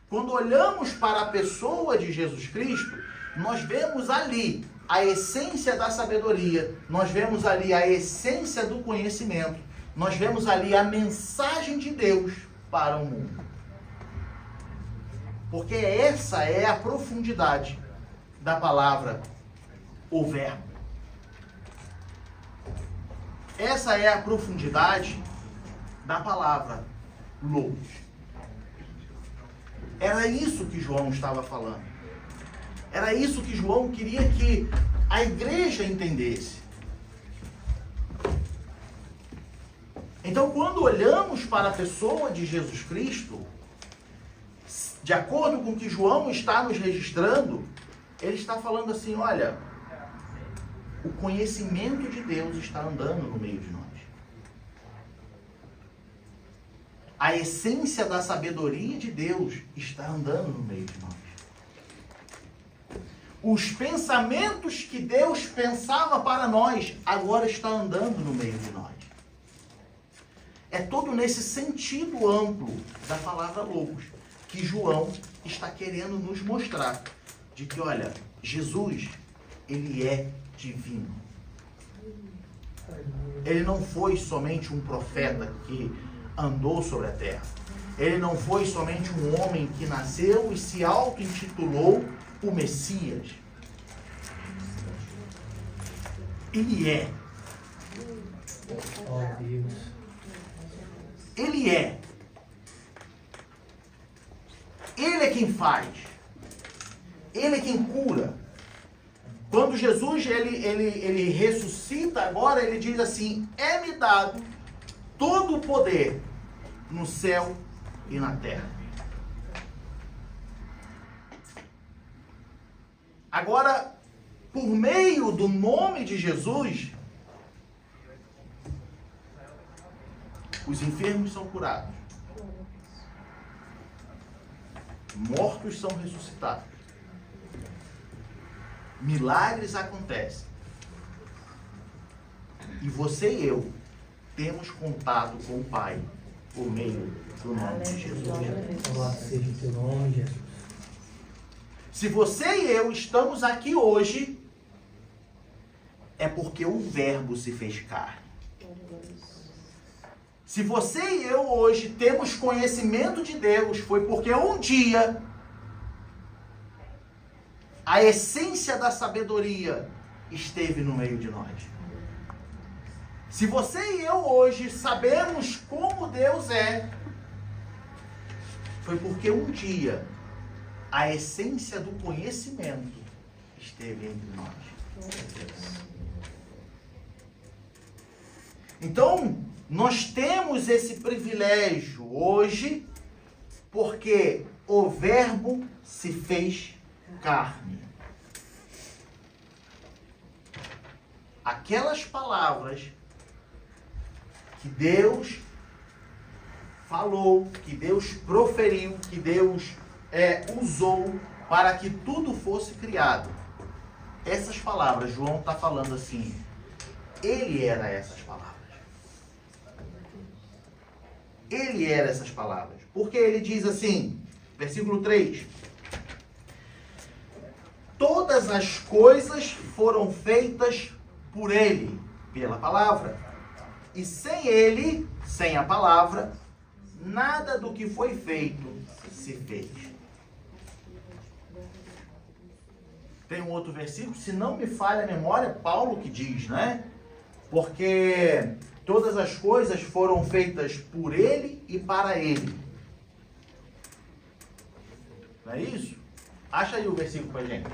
Quando olhamos para a pessoa de Jesus Cristo, nós vemos ali a essência da sabedoria, nós vemos ali a essência do conhecimento, nós vemos ali a mensagem de Deus para o mundo. Porque essa é a profundidade da palavra, o verbo. Essa é a profundidade da palavra logos. Era isso que João estava falando. Era isso que João queria que a igreja entendesse. Então, quando olhamos para a pessoa de Jesus Cristo, de acordo com o que João está nos registrando, ele está falando assim, olha, o conhecimento de Deus está andando no meio de nós. A essência da sabedoria de Deus está andando no meio de nós. Os pensamentos que Deus pensava para nós, agora estão andando no meio de nós. É todo nesse sentido amplo da palavra logos que João está querendo nos mostrar. De que, olha, Jesus, ele é divino. Ele não foi somente um profeta que andou sobre a terra. Ele não foi somente um homem que nasceu e se auto-intitulou o Messias. Ele é. Oh, Deus. Ele é. Ele é quem faz. Ele é quem cura. Quando Jesus ele ressuscita agora, ele diz assim, é-me dado todo o poder no céu e na terra. Agora, por meio do nome de Jesus, os enfermos são curados. Mortos são ressuscitados. Milagres acontecem. E você e eu temos contato com o Pai por meio do nome de Jesus. Louvado seja o teu nome, Jesus. Se você e eu estamos aqui hoje, é porque o Verbo se fez carne. Se você e eu hoje temos conhecimento de Deus, foi porque um dia a essência da sabedoria esteve no meio de nós. Se você e eu hoje sabemos como Deus é, foi porque um dia a essência do conhecimento esteve entre nós. Então, nós temos esse privilégio hoje porque o Verbo se fez carne. Aquelas palavras que Deus falou, que Deus proferiu, que Deus usou para que tudo fosse criado. Essas palavras, João está falando assim, ele era essas palavras. Ele era essas palavras. Porque ele diz assim, versículo 3, todas as coisas foram feitas por Ele, pela palavra. E sem Ele, sem a palavra, nada do que foi feito se fez. Tem um outro versículo, se não me falha a memória, Paulo que diz, né? Porque todas as coisas foram feitas por Ele e para Ele. Não é isso? Acha aí o versículo pra gente.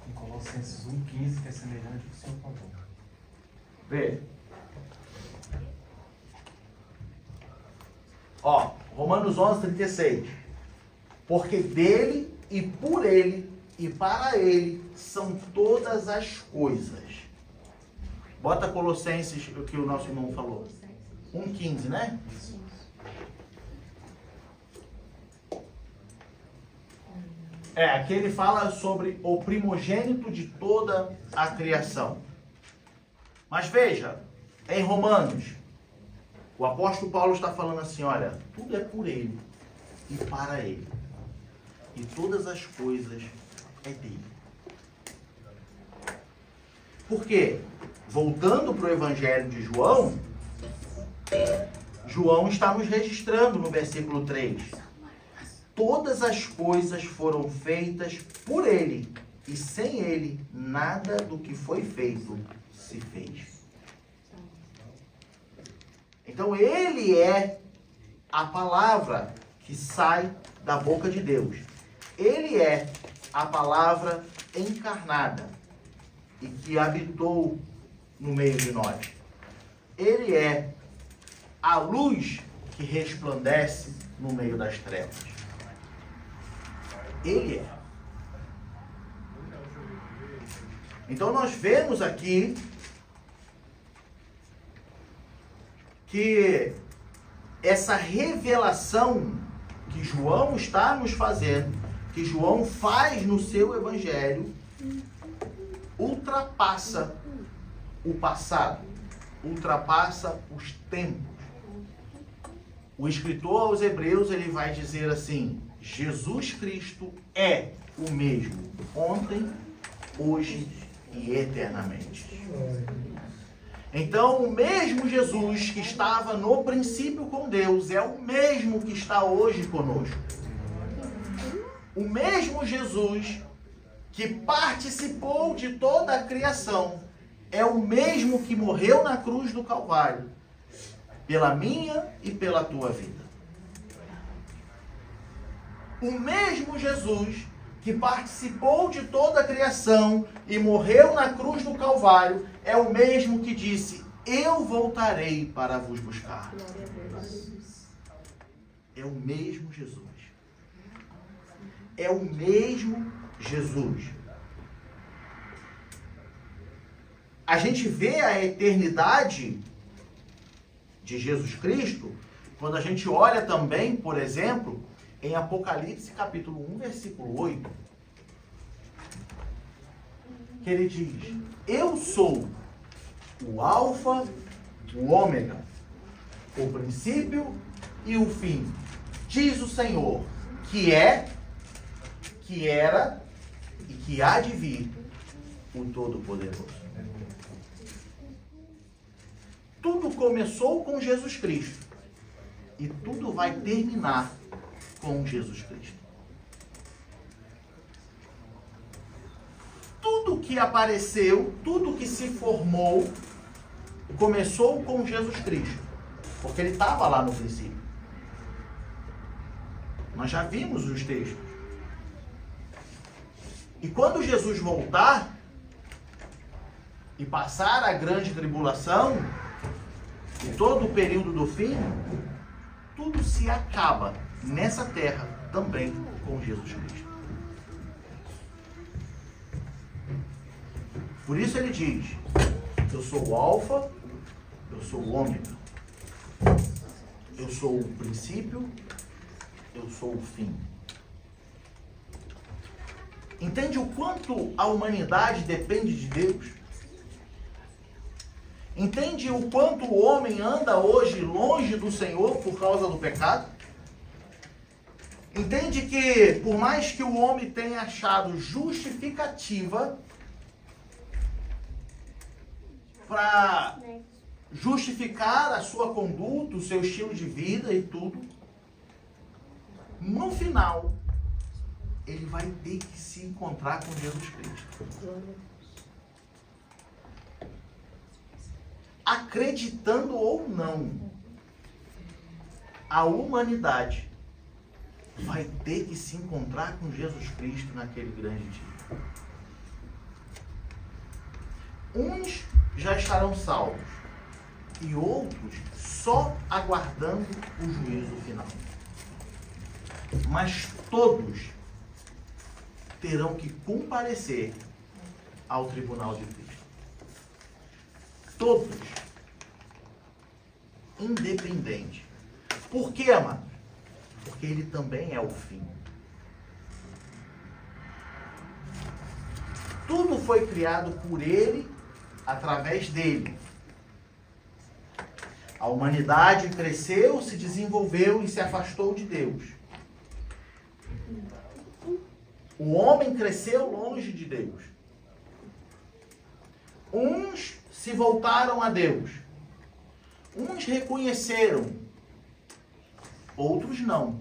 Em Colossenses 1,15, que é semelhante ao que o Senhor falou. Vê. Ó, Romanos 11:36. Porque dele e por ele e para ele são todas as coisas. Bota Colossenses, o que o nosso irmão falou. 1,15, né? Aqui ele fala sobre o primogênito de toda a criação. Mas veja, em Romanos, o apóstolo Paulo está falando assim, olha, tudo é por ele e para ele. E todas as coisas é dele. Por quê? Voltando para o Evangelho de João, João está nos registrando no versículo 3. Todas as coisas foram feitas por ele, e sem ele, nada do que foi feito se fez. Então, ele é a palavra que sai da boca de Deus. Ele é a palavra encarnada e que habitou no meio de nós. Ele é a luz que resplandece no meio das trevas. Ele é. Então nós vemos aqui que essa revelação que João está nos fazendo, que João faz no seu evangelho, ultrapassa o passado, ultrapassa os tempos. O escritor aos Hebreus, ele vai dizer assim: Jesus Cristo é o mesmo ontem, hoje e eternamente. Então, o mesmo Jesus que estava no princípio com Deus é o mesmo que está hoje conosco. O mesmo Jesus que participou de toda a criação é o mesmo que morreu na cruz do Calvário, pela minha e pela tua vida. O mesmo Jesus que participou de toda a criação e morreu na cruz do Calvário é o mesmo que disse: eu voltarei para vos buscar. É o mesmo Jesus. É o mesmo Jesus. A gente vê a eternidade de Jesus Cristo quando a gente olha também, por exemplo, em Apocalipse capítulo 1, versículo 8, que ele diz: eu sou o Alfa, o Ômega, o princípio e o fim, diz o Senhor, que é, que era e que há de vir, o Todo-Poderoso. Tudo começou com Jesus Cristo e tudo vai terminar com Jesus Cristo. Tudo que apareceu, tudo que se formou, começou com Jesus Cristo, porque ele estava lá no princípio. Nós já vimos os textos. E quando Jesus voltar e passar a grande tribulação e todo o período do fim, tudo se acaba nessa terra também com Jesus Cristo. Por isso ele diz: eu sou o Alfa, eu sou o Ômega, eu sou o princípio, eu sou o fim. Entende o quanto a humanidade depende de Deus? Entende o quanto o homem anda hoje longe do Senhor por causa do pecado? Entende que, por mais que o homem tenha achado justificativa para justificar a sua conduta, o seu estilo de vida e tudo, no final, ele vai ter que se encontrar com Jesus Cristo. Acreditando ou não, a humanidade vai ter que se encontrar com Jesus Cristo naquele grande dia. Uns já estarão salvos e outros só aguardando o juízo final. Mas todos terão que comparecer ao tribunal de Cristo. Todos. Independente. Por quê, amado? Porque ele também é o fim. Tudo foi criado por ele, através dele. A humanidade cresceu, se desenvolveu e se afastou de Deus. O homem cresceu longe de Deus. Uns se voltaram a Deus. Uns reconheceram. Outros não.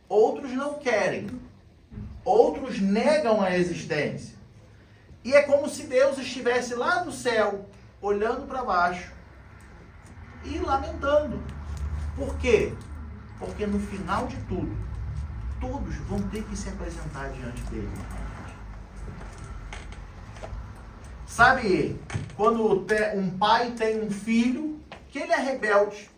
Outros não querem. Outros negam a existência. E é como se Deus estivesse lá do céu, olhando para baixo e lamentando. Por quê? Porque no final de tudo, todos vão ter que se apresentar diante dele. Sabe, quando um pai tem um filho que ele é rebelde,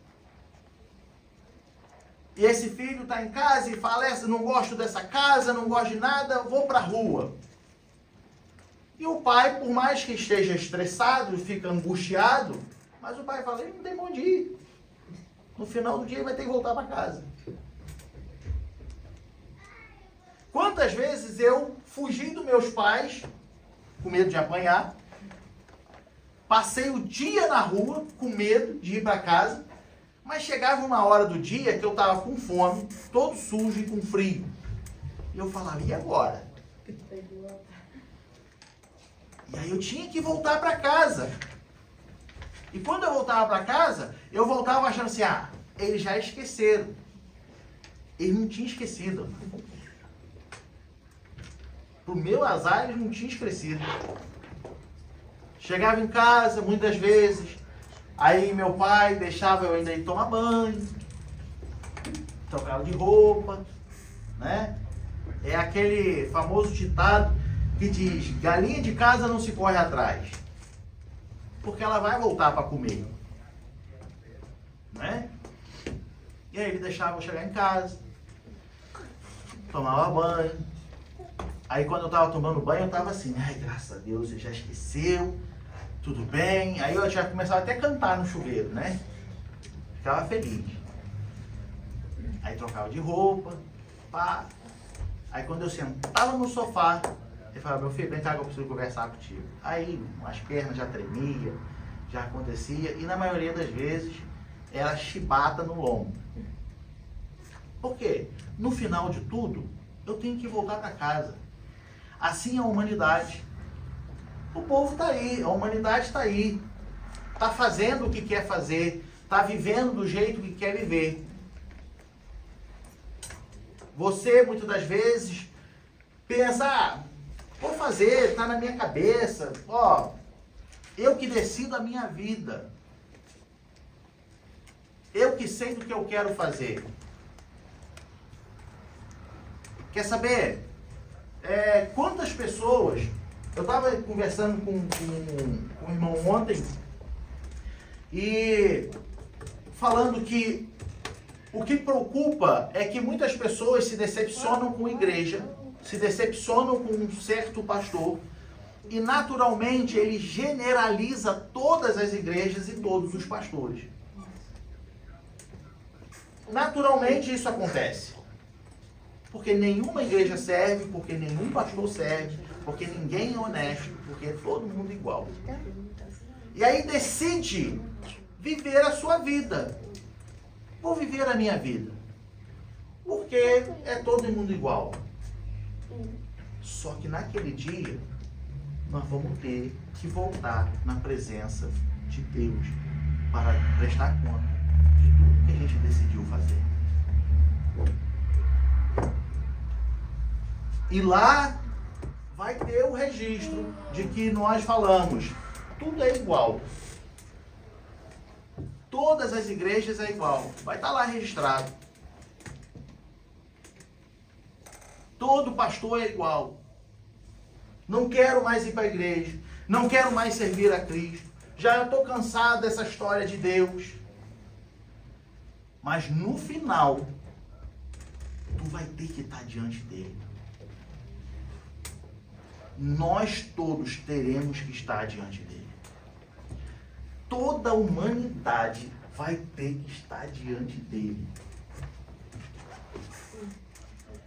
e esse filho está em casa e fala, não gosto dessa casa, não gosto de nada, vou para a rua. E o pai, por mais que esteja estressado, fica angustiado, mas o pai fala, ele não tem onde ir. No final do dia ele vai ter que voltar para casa. Quantas vezes eu fugi dos meus pais, com medo de apanhar, passei o dia na rua, com medo de ir para casa, mas chegava uma hora do dia que eu estava com fome, todo sujo e com frio. E eu falava, e agora? E aí eu tinha que voltar para casa. E quando eu voltava para casa, eu voltava achando assim, eles já esqueceram. Eles não tinham esquecido. Pro meu azar, eles não tinham esquecido. Chegava em casa, muitas vezes, aí meu pai deixava eu ainda ir tomar banho, trocava de roupa, né? É aquele famoso ditado que diz, galinha de casa não se corre atrás, porque ela vai voltar para comer, né? E aí ele deixava eu chegar em casa, tomava banho. Aí quando eu estava tomando banho, eu estava assim, graças a Deus, você já esqueceu, tudo bem. Aí eu já começava até a cantar no chuveiro, né? Ficava feliz. Aí trocava de roupa, pá. Aí quando eu sentava no sofá, ele falava, meu filho, vem cá que eu preciso conversar contigo. Aí as pernas já tremiam, já acontecia, e na maioria das vezes era chibata no lombo. Por quê? No final de tudo, eu tenho que voltar para casa. Assim é a humanidade. O povo está aí, a humanidade está aí. Está fazendo o que quer fazer, está vivendo do jeito que quer viver. Você, muitas das vezes, pensa, vou fazer, está na minha cabeça, eu que decido a minha vida. Eu que sei do que eu quero fazer. Quer saber? Quantas pessoas... Eu estava conversando com um irmão ontem e falando que o que preocupa é que muitas pessoas se decepcionam com a igreja, se decepcionam com um certo pastor e naturalmente ele generaliza todas as igrejas e todos os pastores. Naturalmente isso acontece. Porque nenhuma igreja serve, porque nenhum pastor serve, porque ninguém é honesto, porque é todo mundo igual. E aí decide viver a sua vida. Vou viver a minha vida. porque é todo mundo igual. Só que naquele dia, nós vamos ter que voltar na presença de Deus para prestar conta de tudo que a gente decidiu fazer. E lá vai ter o registro de que nós falamos, tudo é igual. Todas as igrejas é igual. Vai estar lá registrado. Todo pastor é igual. Não quero mais ir para a igreja. Não quero mais servir a Cristo. Já estou cansado dessa história de Deus. Mas no final, tu vai ter que estar diante dele. Nós todos teremos que estar diante dele. Toda a humanidade vai ter que estar diante dele.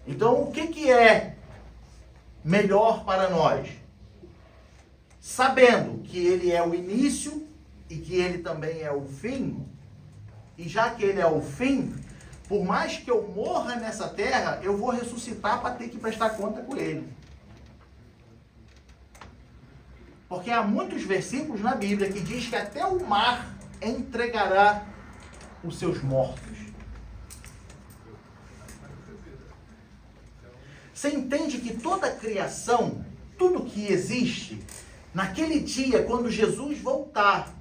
Então, o que é melhor para nós? Sabendo que ele é o início e que ele também é o fim, e já que ele é o fim, por mais que eu morra nessa terra, eu vou ressuscitar para ter que prestar conta com ele. Porque há muitos versículos na Bíblia que diz que até o mar entregará os seus mortos. Você entende que toda a criação, tudo que existe, naquele dia, quando Jesus voltar,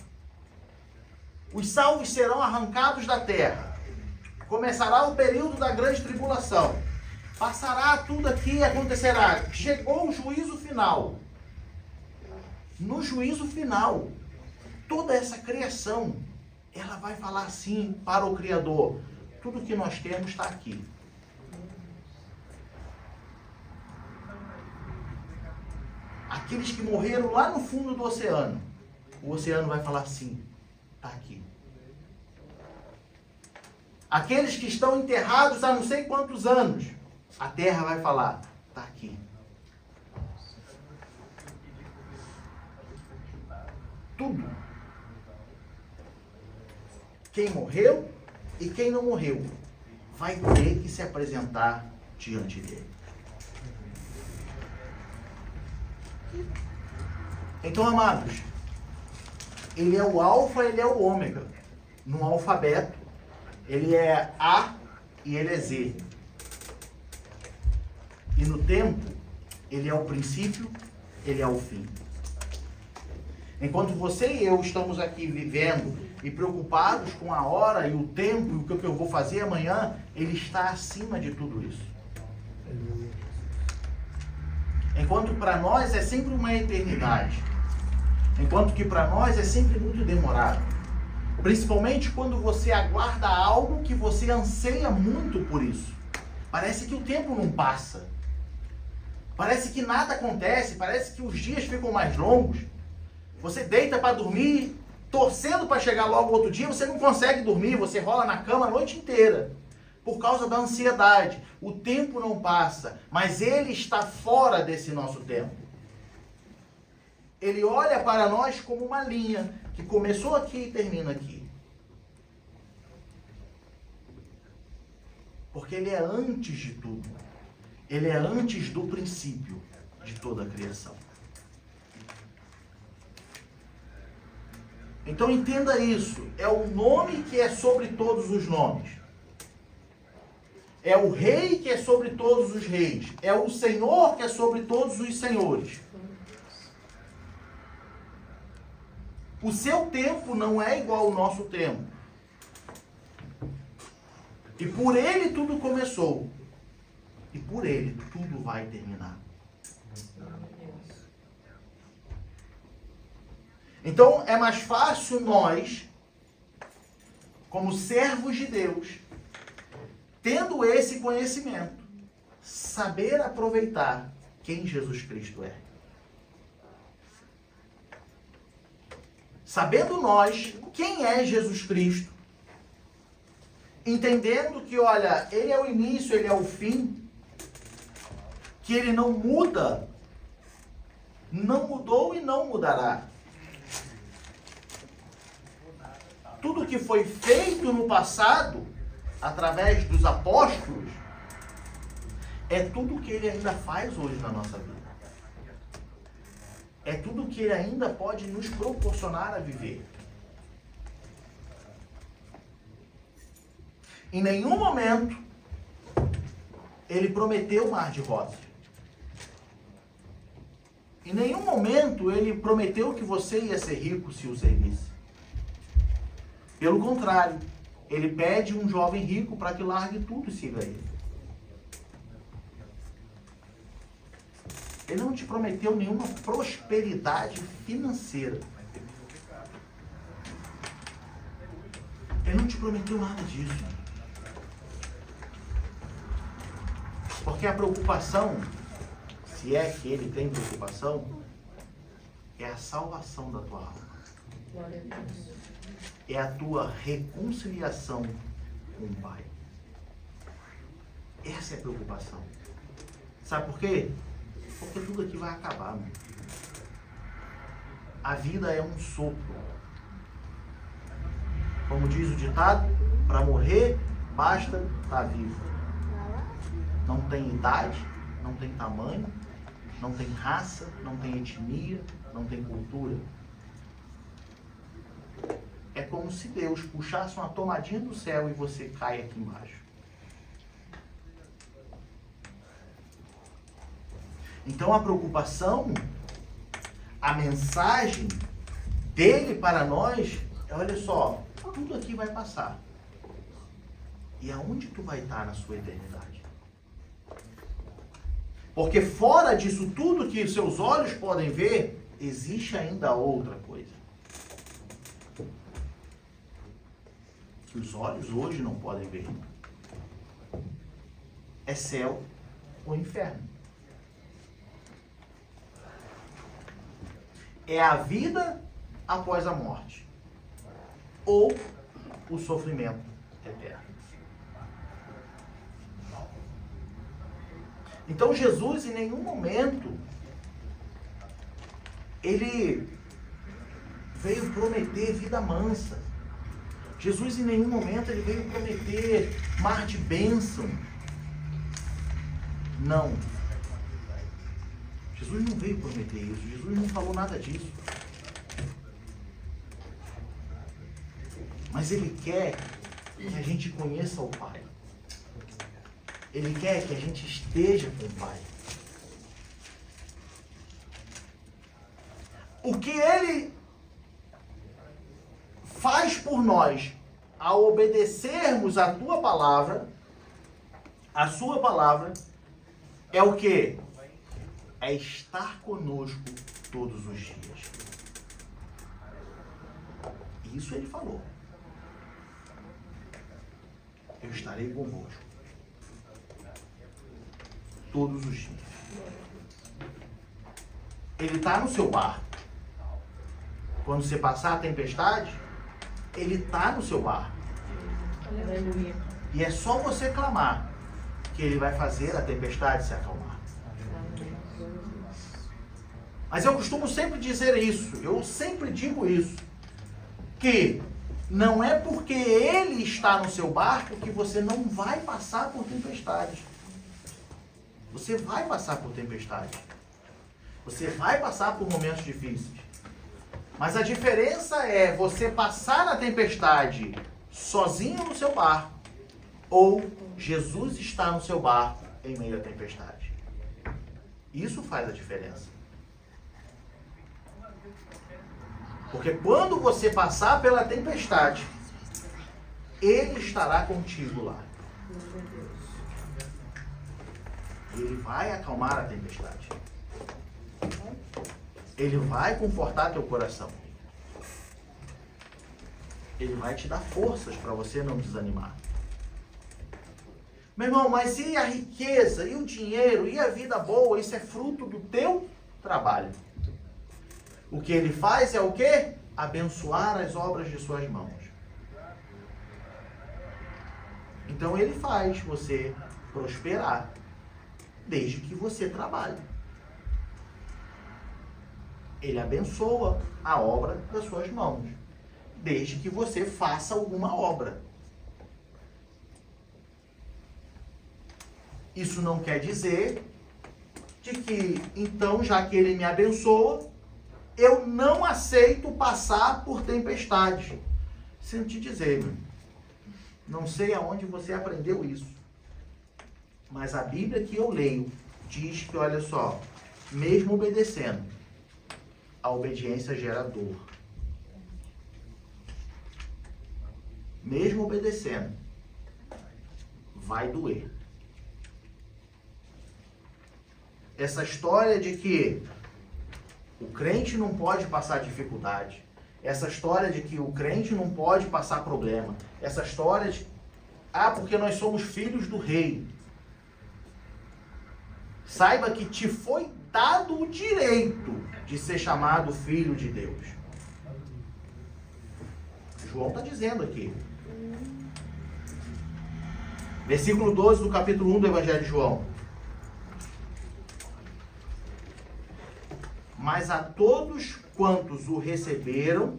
os salvos serão arrancados da terra. Começará o período da grande tribulação. Passará tudo aqui e acontecerá. Chegou o juízo final. No juízo final, toda essa criação, ela vai falar assim para o Criador: tudo que nós temos está aqui. Aqueles que morreram lá no fundo do oceano, o oceano vai falar assim: está aqui. Aqueles que estão enterrados há não sei quantos anos, a terra vai falar: está aqui. Tudo. Quem morreu e quem não morreu vai ter que se apresentar diante dele. Então, amados, ele é o alfa, ele é o ômega. No alfabeto, ele é A e ele é Z. E no tempo, ele é o princípio, ele é o fim. Enquanto você e eu estamos aqui vivendo e preocupados com a hora e o tempo e o que eu vou fazer amanhã, ele está acima de tudo isso. Enquanto para nós é sempre uma eternidade. Enquanto que para nós é sempre muito demorado. Principalmente quando você aguarda algo que você anseia muito por isso. Parece que o tempo não passa. Parece que nada acontece. Parece que os dias ficam mais longos. Você deita para dormir, torcendo para chegar logo outro dia, você não consegue dormir, você rola na cama a noite inteira. Por causa da ansiedade. O tempo não passa, mas ele está fora desse nosso tempo. Ele olha para nós como uma linha que começou aqui e termina aqui. Porque ele é antes de tudo. Ele é antes do princípio de toda a criação. Então entenda isso. É o nome que é sobre todos os nomes. É o rei que é sobre todos os reis. É o Senhor que é sobre todos os senhores. O seu tempo não é igual ao nosso tempo. E por ele tudo começou. E por ele tudo vai terminar. Então é mais fácil nós, como servos de Deus, tendo esse conhecimento, saber aproveitar quem Jesus Cristo é. Sabendo nós quem é Jesus Cristo, entendendo que, olha, ele é o início, ele é o fim, que ele não muda, não mudou e não mudará. Tudo que foi feito no passado, através dos apóstolos, é tudo que ele ainda faz hoje na nossa vida. É tudo que ele ainda pode nos proporcionar a viver. Em nenhum momento ele prometeu um mar de rosas. Em nenhum momento ele prometeu que você ia ser rico se o servisse. Pelo contrário, ele pede um jovem rico para que largue tudo e siga ele. Ele não te prometeu nenhuma prosperidade financeira. Ele não te prometeu nada disso. Porque a preocupação, se é que ele tem preocupação, é a salvação da tua alma. É a tua reconciliação com o Pai. Essa é a preocupação. Sabe por quê? Porque tudo aqui vai acabar, meu. A vida é um sopro. Como diz o ditado, para morrer basta estar vivo. Não tem idade, não tem tamanho, não tem raça, não tem etnia, não tem cultura. É como se Deus puxasse uma tomadinha do céu e você cai aqui embaixo. Então a preocupação, a mensagem dele para nós é, olha só, tudo aqui vai passar. E aonde tu vai estar na sua eternidade? Porque fora disso tudo que seus olhos podem ver, existe ainda outra coisa. Que os olhos hoje não podem ver. É céu ou inferno. É a vida após a morte. Ou o sofrimento eterno. Então Jesus em nenhum momento ele veio prometer vida mansa. Jesus em nenhum momento ele veio prometer mar de bênção. Não. Jesus não veio prometer isso. Jesus não falou nada disso. Mas ele quer que a gente conheça o Pai. Ele quer que a gente esteja com o Pai. O que ele faz por nós ao obedecermos a tua palavra, a sua palavra, é o quê? É estar conosco todos os dias. Isso ele falou. Eu estarei convosco todos os dias. Ele está no seu barco. Quando você passar a tempestade, ele está no seu barco. Aleluia. E é só você clamar que ele vai fazer a tempestade se acalmar. Mas eu costumo sempre dizer isso, eu sempre digo isso, que não é porque ele está no seu barco que você não vai passar por tempestades. Você vai passar por tempestades. Você vai passar por momentos difíceis. Mas a diferença é você passar na tempestade sozinho no seu barco ou Jesus está no seu barco em meio à tempestade. Isso faz a diferença. Porque quando você passar pela tempestade, ele estará contigo lá. Ele vai acalmar a tempestade. Ele vai confortar teu coração. Ele vai te dar forças para você não desanimar. Meu irmão, mas e a riqueza, e o dinheiro, e a vida boa? Isso é fruto do teu trabalho. O que ele faz é o quê? Abençoar as obras de suas mãos. Então ele faz você prosperar, desde que você trabalhe. Ele abençoa a obra das suas mãos, desde que você faça alguma obra. Isso não quer dizer de que, então, já que ele me abençoa, eu não aceito passar por tempestades. Sinto te dizer, meu, não sei aonde você aprendeu isso, mas a Bíblia que eu leio diz que, olha só, mesmo obedecendo, a obediência gera dor. Mesmo obedecendo, vai doer. Essa história de que o crente não pode passar dificuldade, essa história de que o crente não pode passar problema, essa história de, porque nós somos filhos do rei. Saiba que te foi dado o direito de ser chamado filho de Deus. João está dizendo aqui. Versículo 12 do capítulo 1 do Evangelho de João. Mas a todos quantos o receberam,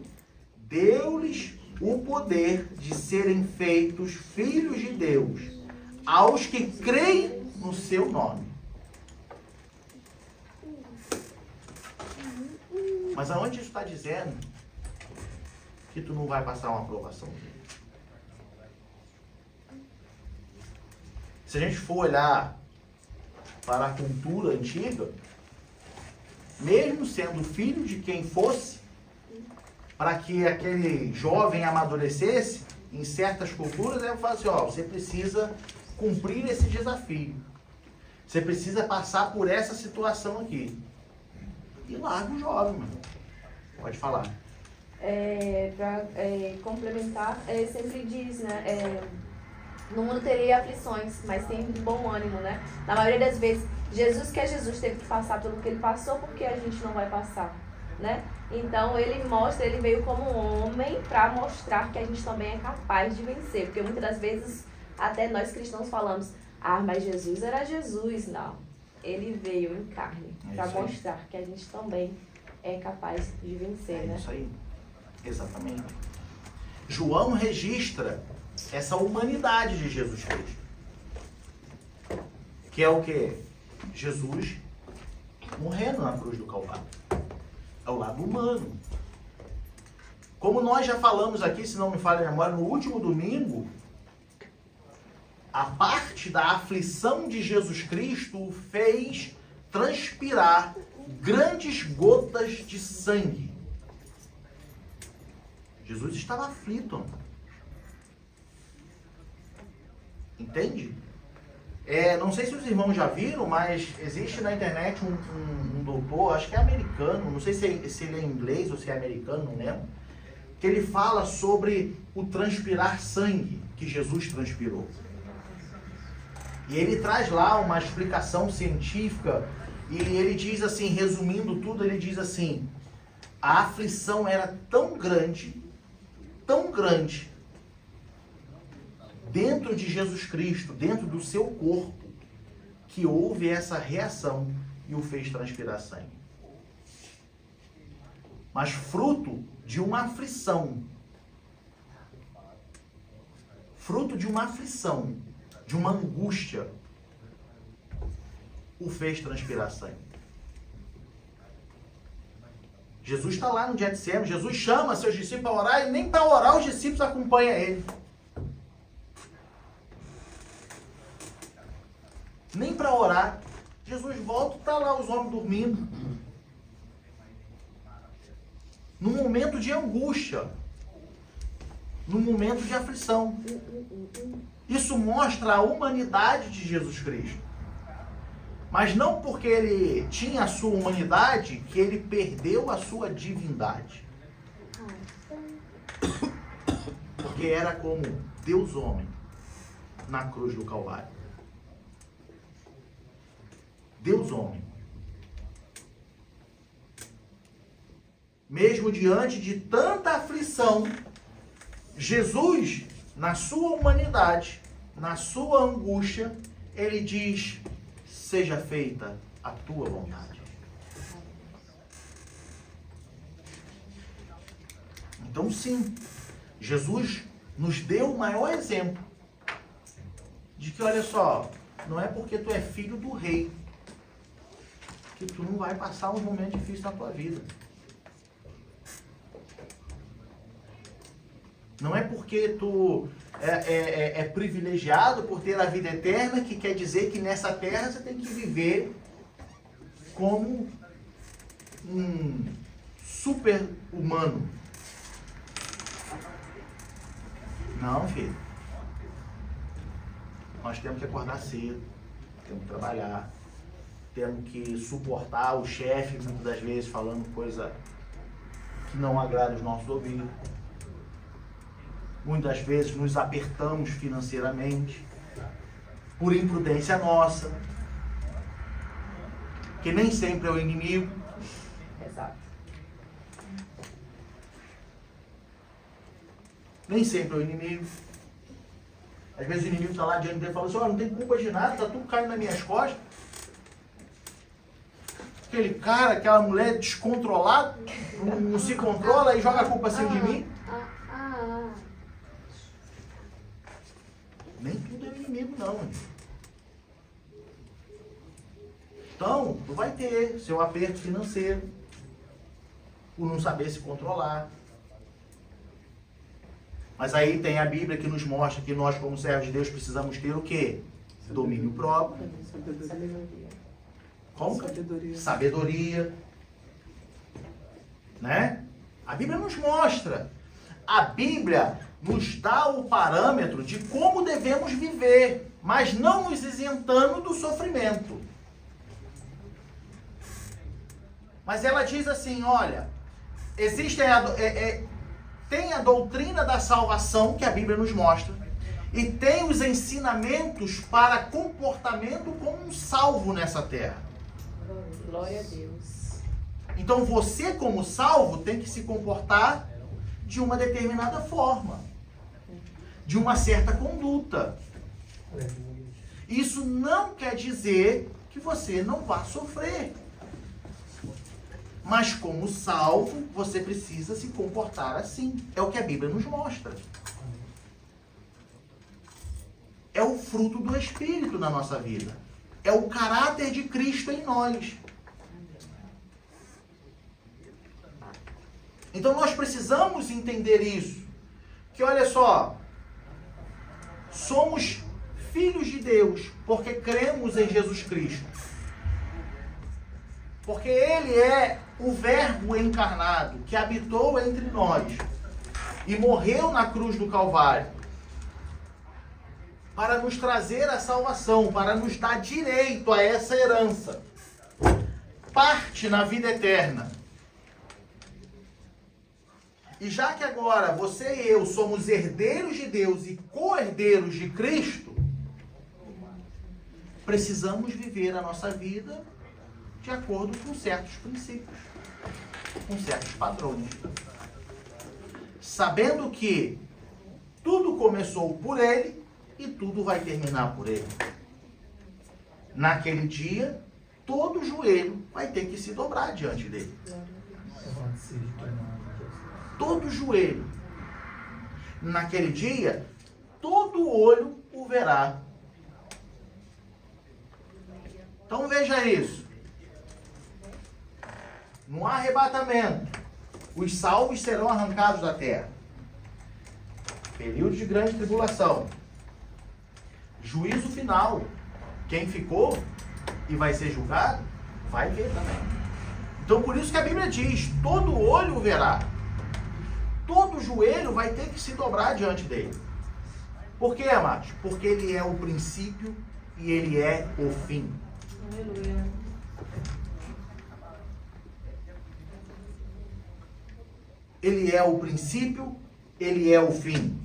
deu-lhes o poder de serem feitos filhos de Deus, aos que creem no seu nome. Mas aonde isso está dizendo que tu não vai passar uma aprovação dele? Se a gente for olhar para a cultura antiga, mesmo sendo filho de quem fosse, para que aquele jovem amadurecesse, em certas culturas, ele fala assim, você precisa cumprir esse desafio. Você precisa passar por essa situação aqui. E larga o jovem, mano. Pode falar. Para complementar, sempre diz, né? No mundo teria aflições, mas tem bom ânimo, né? Na maioria das vezes, Jesus teve que passar pelo que ele passou, porque a gente não vai passar, né? Então, ele veio como um homem para mostrar que a gente também é capaz de vencer. Porque muitas das vezes, até nós cristãos falamos, mas Jesus era Jesus. Não, ele veio em carne para mostrar que a gente também é capaz de vencer, né? É isso aí, exatamente. João registra essa humanidade de Jesus Cristo. Que é o quê? Jesus morrendo na cruz do Calvário. É o lado humano. Como nós já falamos aqui, se não me falha a memória, no último domingo, a parte da aflição de Jesus Cristo o fez transpirar grandes gotas de sangue. Jesus estava aflito. Entende? Não sei se os irmãos já viram, mas existe na internet um doutor, acho que é americano, não sei se ele é inglês ou se é americano, não lembro, que ele fala sobre o transpirar sangue que Jesus transpirou. E ele traz lá uma explicação científica e ele diz assim, resumindo tudo, ele diz assim, a aflição era tão grande, dentro de Jesus Cristo, dentro do seu corpo, que houve essa reação e o fez transpirar sangue. Mas fruto de uma aflição, de uma angústia, o fez transpirar sangue. Jesus está lá no Getsemane, Jesus chama seus discípulos para orar e nem para orar os discípulos acompanham ele. Nem para orar. Jesus volta e está lá os homens dormindo. Num momento de angústia. Num momento de aflição. Isso mostra a humanidade de Jesus Cristo. Mas não porque ele tinha a sua humanidade que ele perdeu a sua divindade. Porque era como Deus homem na cruz do Calvário. Deus homem. Mesmo diante de tanta aflição, Jesus, na sua humanidade, na sua angústia, ele diz, seja feita a tua vontade. Então sim, Jesus nos deu o maior exemplo de que, olha só, Não é porque tu é filho do rei que tu não vai passar uns momentos difíceis na tua vida. Não é porque tu é privilegiado por ter a vida eterna que quer dizer que nessa terra você tem que viver como um super humano. Não, filho. Nós temos que acordar cedo, temos que trabalhar, temos que suportar o chefe, muitas das vezes, falando coisa que não agrada os nossos ouvidos. Muitas vezes nos apertamos financeiramente, por imprudência nossa, que nem sempre é o inimigo. Exato. Nem sempre é o inimigo. Às vezes o inimigo está lá diante dele e fala assim, não tem culpa de nada, está tudo caindo nas minhas costas. Aquele cara, aquela mulher descontrolada, não se controla e joga a culpa assim de mim. Nem tudo é inimigo, não. Então, tu vai ter seu aperto financeiro, por não saber se controlar. Mas aí tem a Bíblia que nos mostra que nós, como servos de Deus, precisamos ter o quê? Domínio próprio. Sabedoria. Como? Sabedoria. Né? A Bíblia nos mostra. A Bíblia nos dá o parâmetro de como devemos viver, mas não nos isentando do sofrimento. Mas ela diz assim, olha, tem a doutrina da salvação que a Bíblia nos mostra e tem os ensinamentos para comportamento como um salvo nessa terra. Glória a Deus. Então você, como salvo, tem que se comportar de uma determinada forma, de uma certa conduta. Isso não quer dizer que você não vá sofrer. Mas como salvo, você precisa se comportar assim. É o que a Bíblia nos mostra. É o fruto do Espírito na nossa vida. É o caráter de Cristo em nós. Então nós precisamos entender isso. Que olha só, somos filhos de Deus porque cremos em Jesus Cristo. Porque Ele é o Verbo encarnado que habitou entre nós e morreu na cruz do Calvário para nos trazer a salvação, para nos dar direito a essa herança, parte na vida eterna. E já que agora você e eu somos herdeiros de Deus e co-herdeiros de Cristo, precisamos viver a nossa vida de acordo com certos princípios, com certos padrões. Sabendo que tudo começou por Ele e tudo vai terminar por Ele. Naquele dia, todo joelho vai ter que se dobrar diante dele. Todo joelho. Naquele dia, todo olho o verá. Então veja isso. No arrebatamento, os salvos serão arrancados da terra. Período de grande tribulação. Juízo final. Quem ficou e vai ser julgado, vai ver também. Então por isso que a Bíblia diz, todo olho o verá. Todo joelho vai ter que se dobrar diante dele. Por quê, amados? Porque ele é o princípio e ele é o fim. Aleluia. Ele é o princípio, ele é o fim.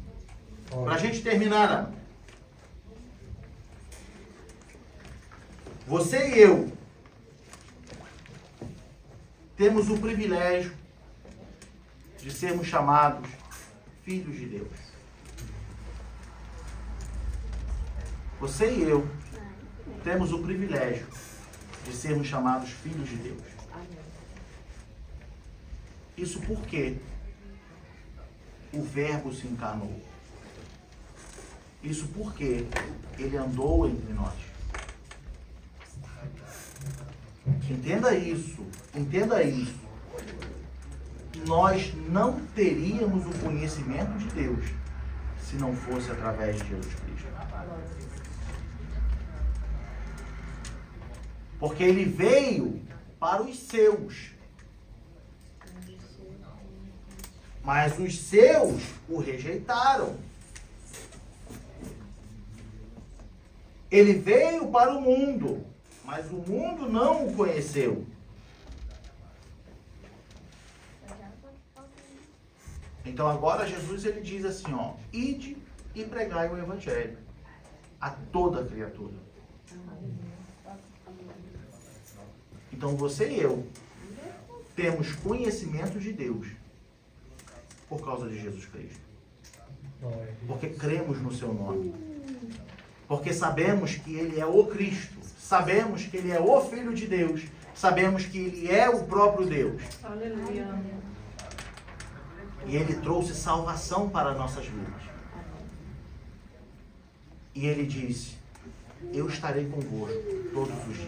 Para a gente terminar, Ana, você e eu temos o privilégio de sermos chamados filhos de Deus. Você e eu temos o privilégio de sermos chamados filhos de Deus. Isso porque o Verbo se encarnou. Isso porque Ele andou entre nós. Entenda isso. Entenda isso. Nós não teríamos o conhecimento de Deus se não fosse através de Jesus Cristo. Porque ele veio para os seus. Mas os seus o rejeitaram. Ele veio para o mundo, mas o mundo não o conheceu. Então agora Jesus ele diz assim, ó, ide e pregai o evangelho a toda criatura. Então você e eu temos conhecimento de Deus por causa de Jesus Cristo. Porque cremos no seu nome. Porque sabemos que ele é o Cristo. Sabemos que ele é o Filho de Deus. Sabemos que ele é o próprio Deus. Aleluia. E ele trouxe salvação para nossas vidas. E ele disse, eu estarei convosco todos os dias.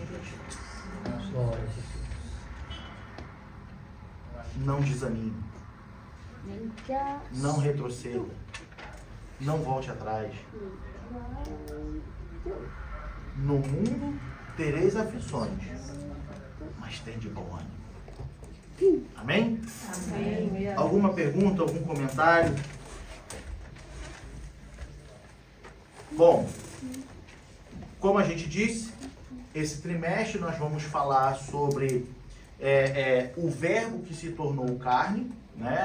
Não desanime. Não retroceda. Não volte atrás. No mundo tereis aflições, mas tem de bom ânimo. Amém? Amém. Alguma pergunta, algum comentário? Bom, como a gente disse, esse trimestre nós vamos falar sobre o verbo que se tornou carne, né?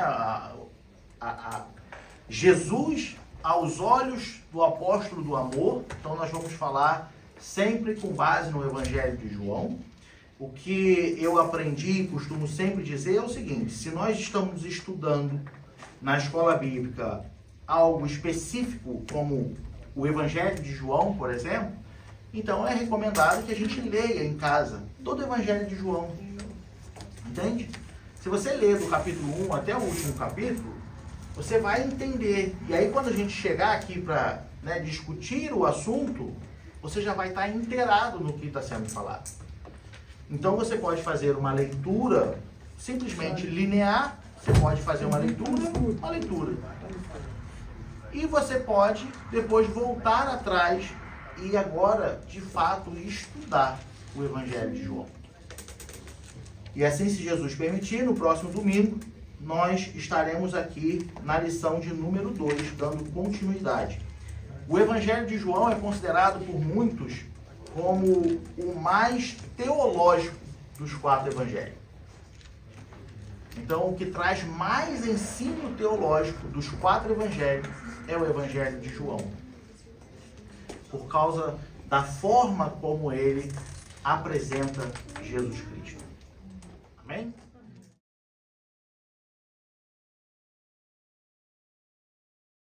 Jesus aos olhos do apóstolo do amor. Então nós vamos falar sempre com base no Evangelho de João. O que eu aprendi e costumo sempre dizer é o seguinte: se nós estamos estudando na escola bíblica algo específico, como o Evangelho de João, por exemplo, então é recomendado que a gente leia em casa todo o Evangelho de João. Entende? Se você ler do capítulo 1 até o último capítulo, você vai entender. E aí quando a gente chegar aqui para discutir o assunto, você já vai estar inteirado no que está sendo falado. Então você pode fazer uma leitura simplesmente linear, você pode fazer uma leitura. E você pode depois voltar atrás e agora, de fato, estudar o Evangelho de João. E assim, se Jesus permitir, no próximo domingo, nós estaremos aqui na lição de número 2, dando continuidade. O Evangelho de João é considerado por muitos como o mais teológico dos 4 evangelhos. Então, o que traz mais ensino teológico dos 4 evangelhos é o Evangelho de João, por causa da forma como ele apresenta Jesus Cristo. Amém?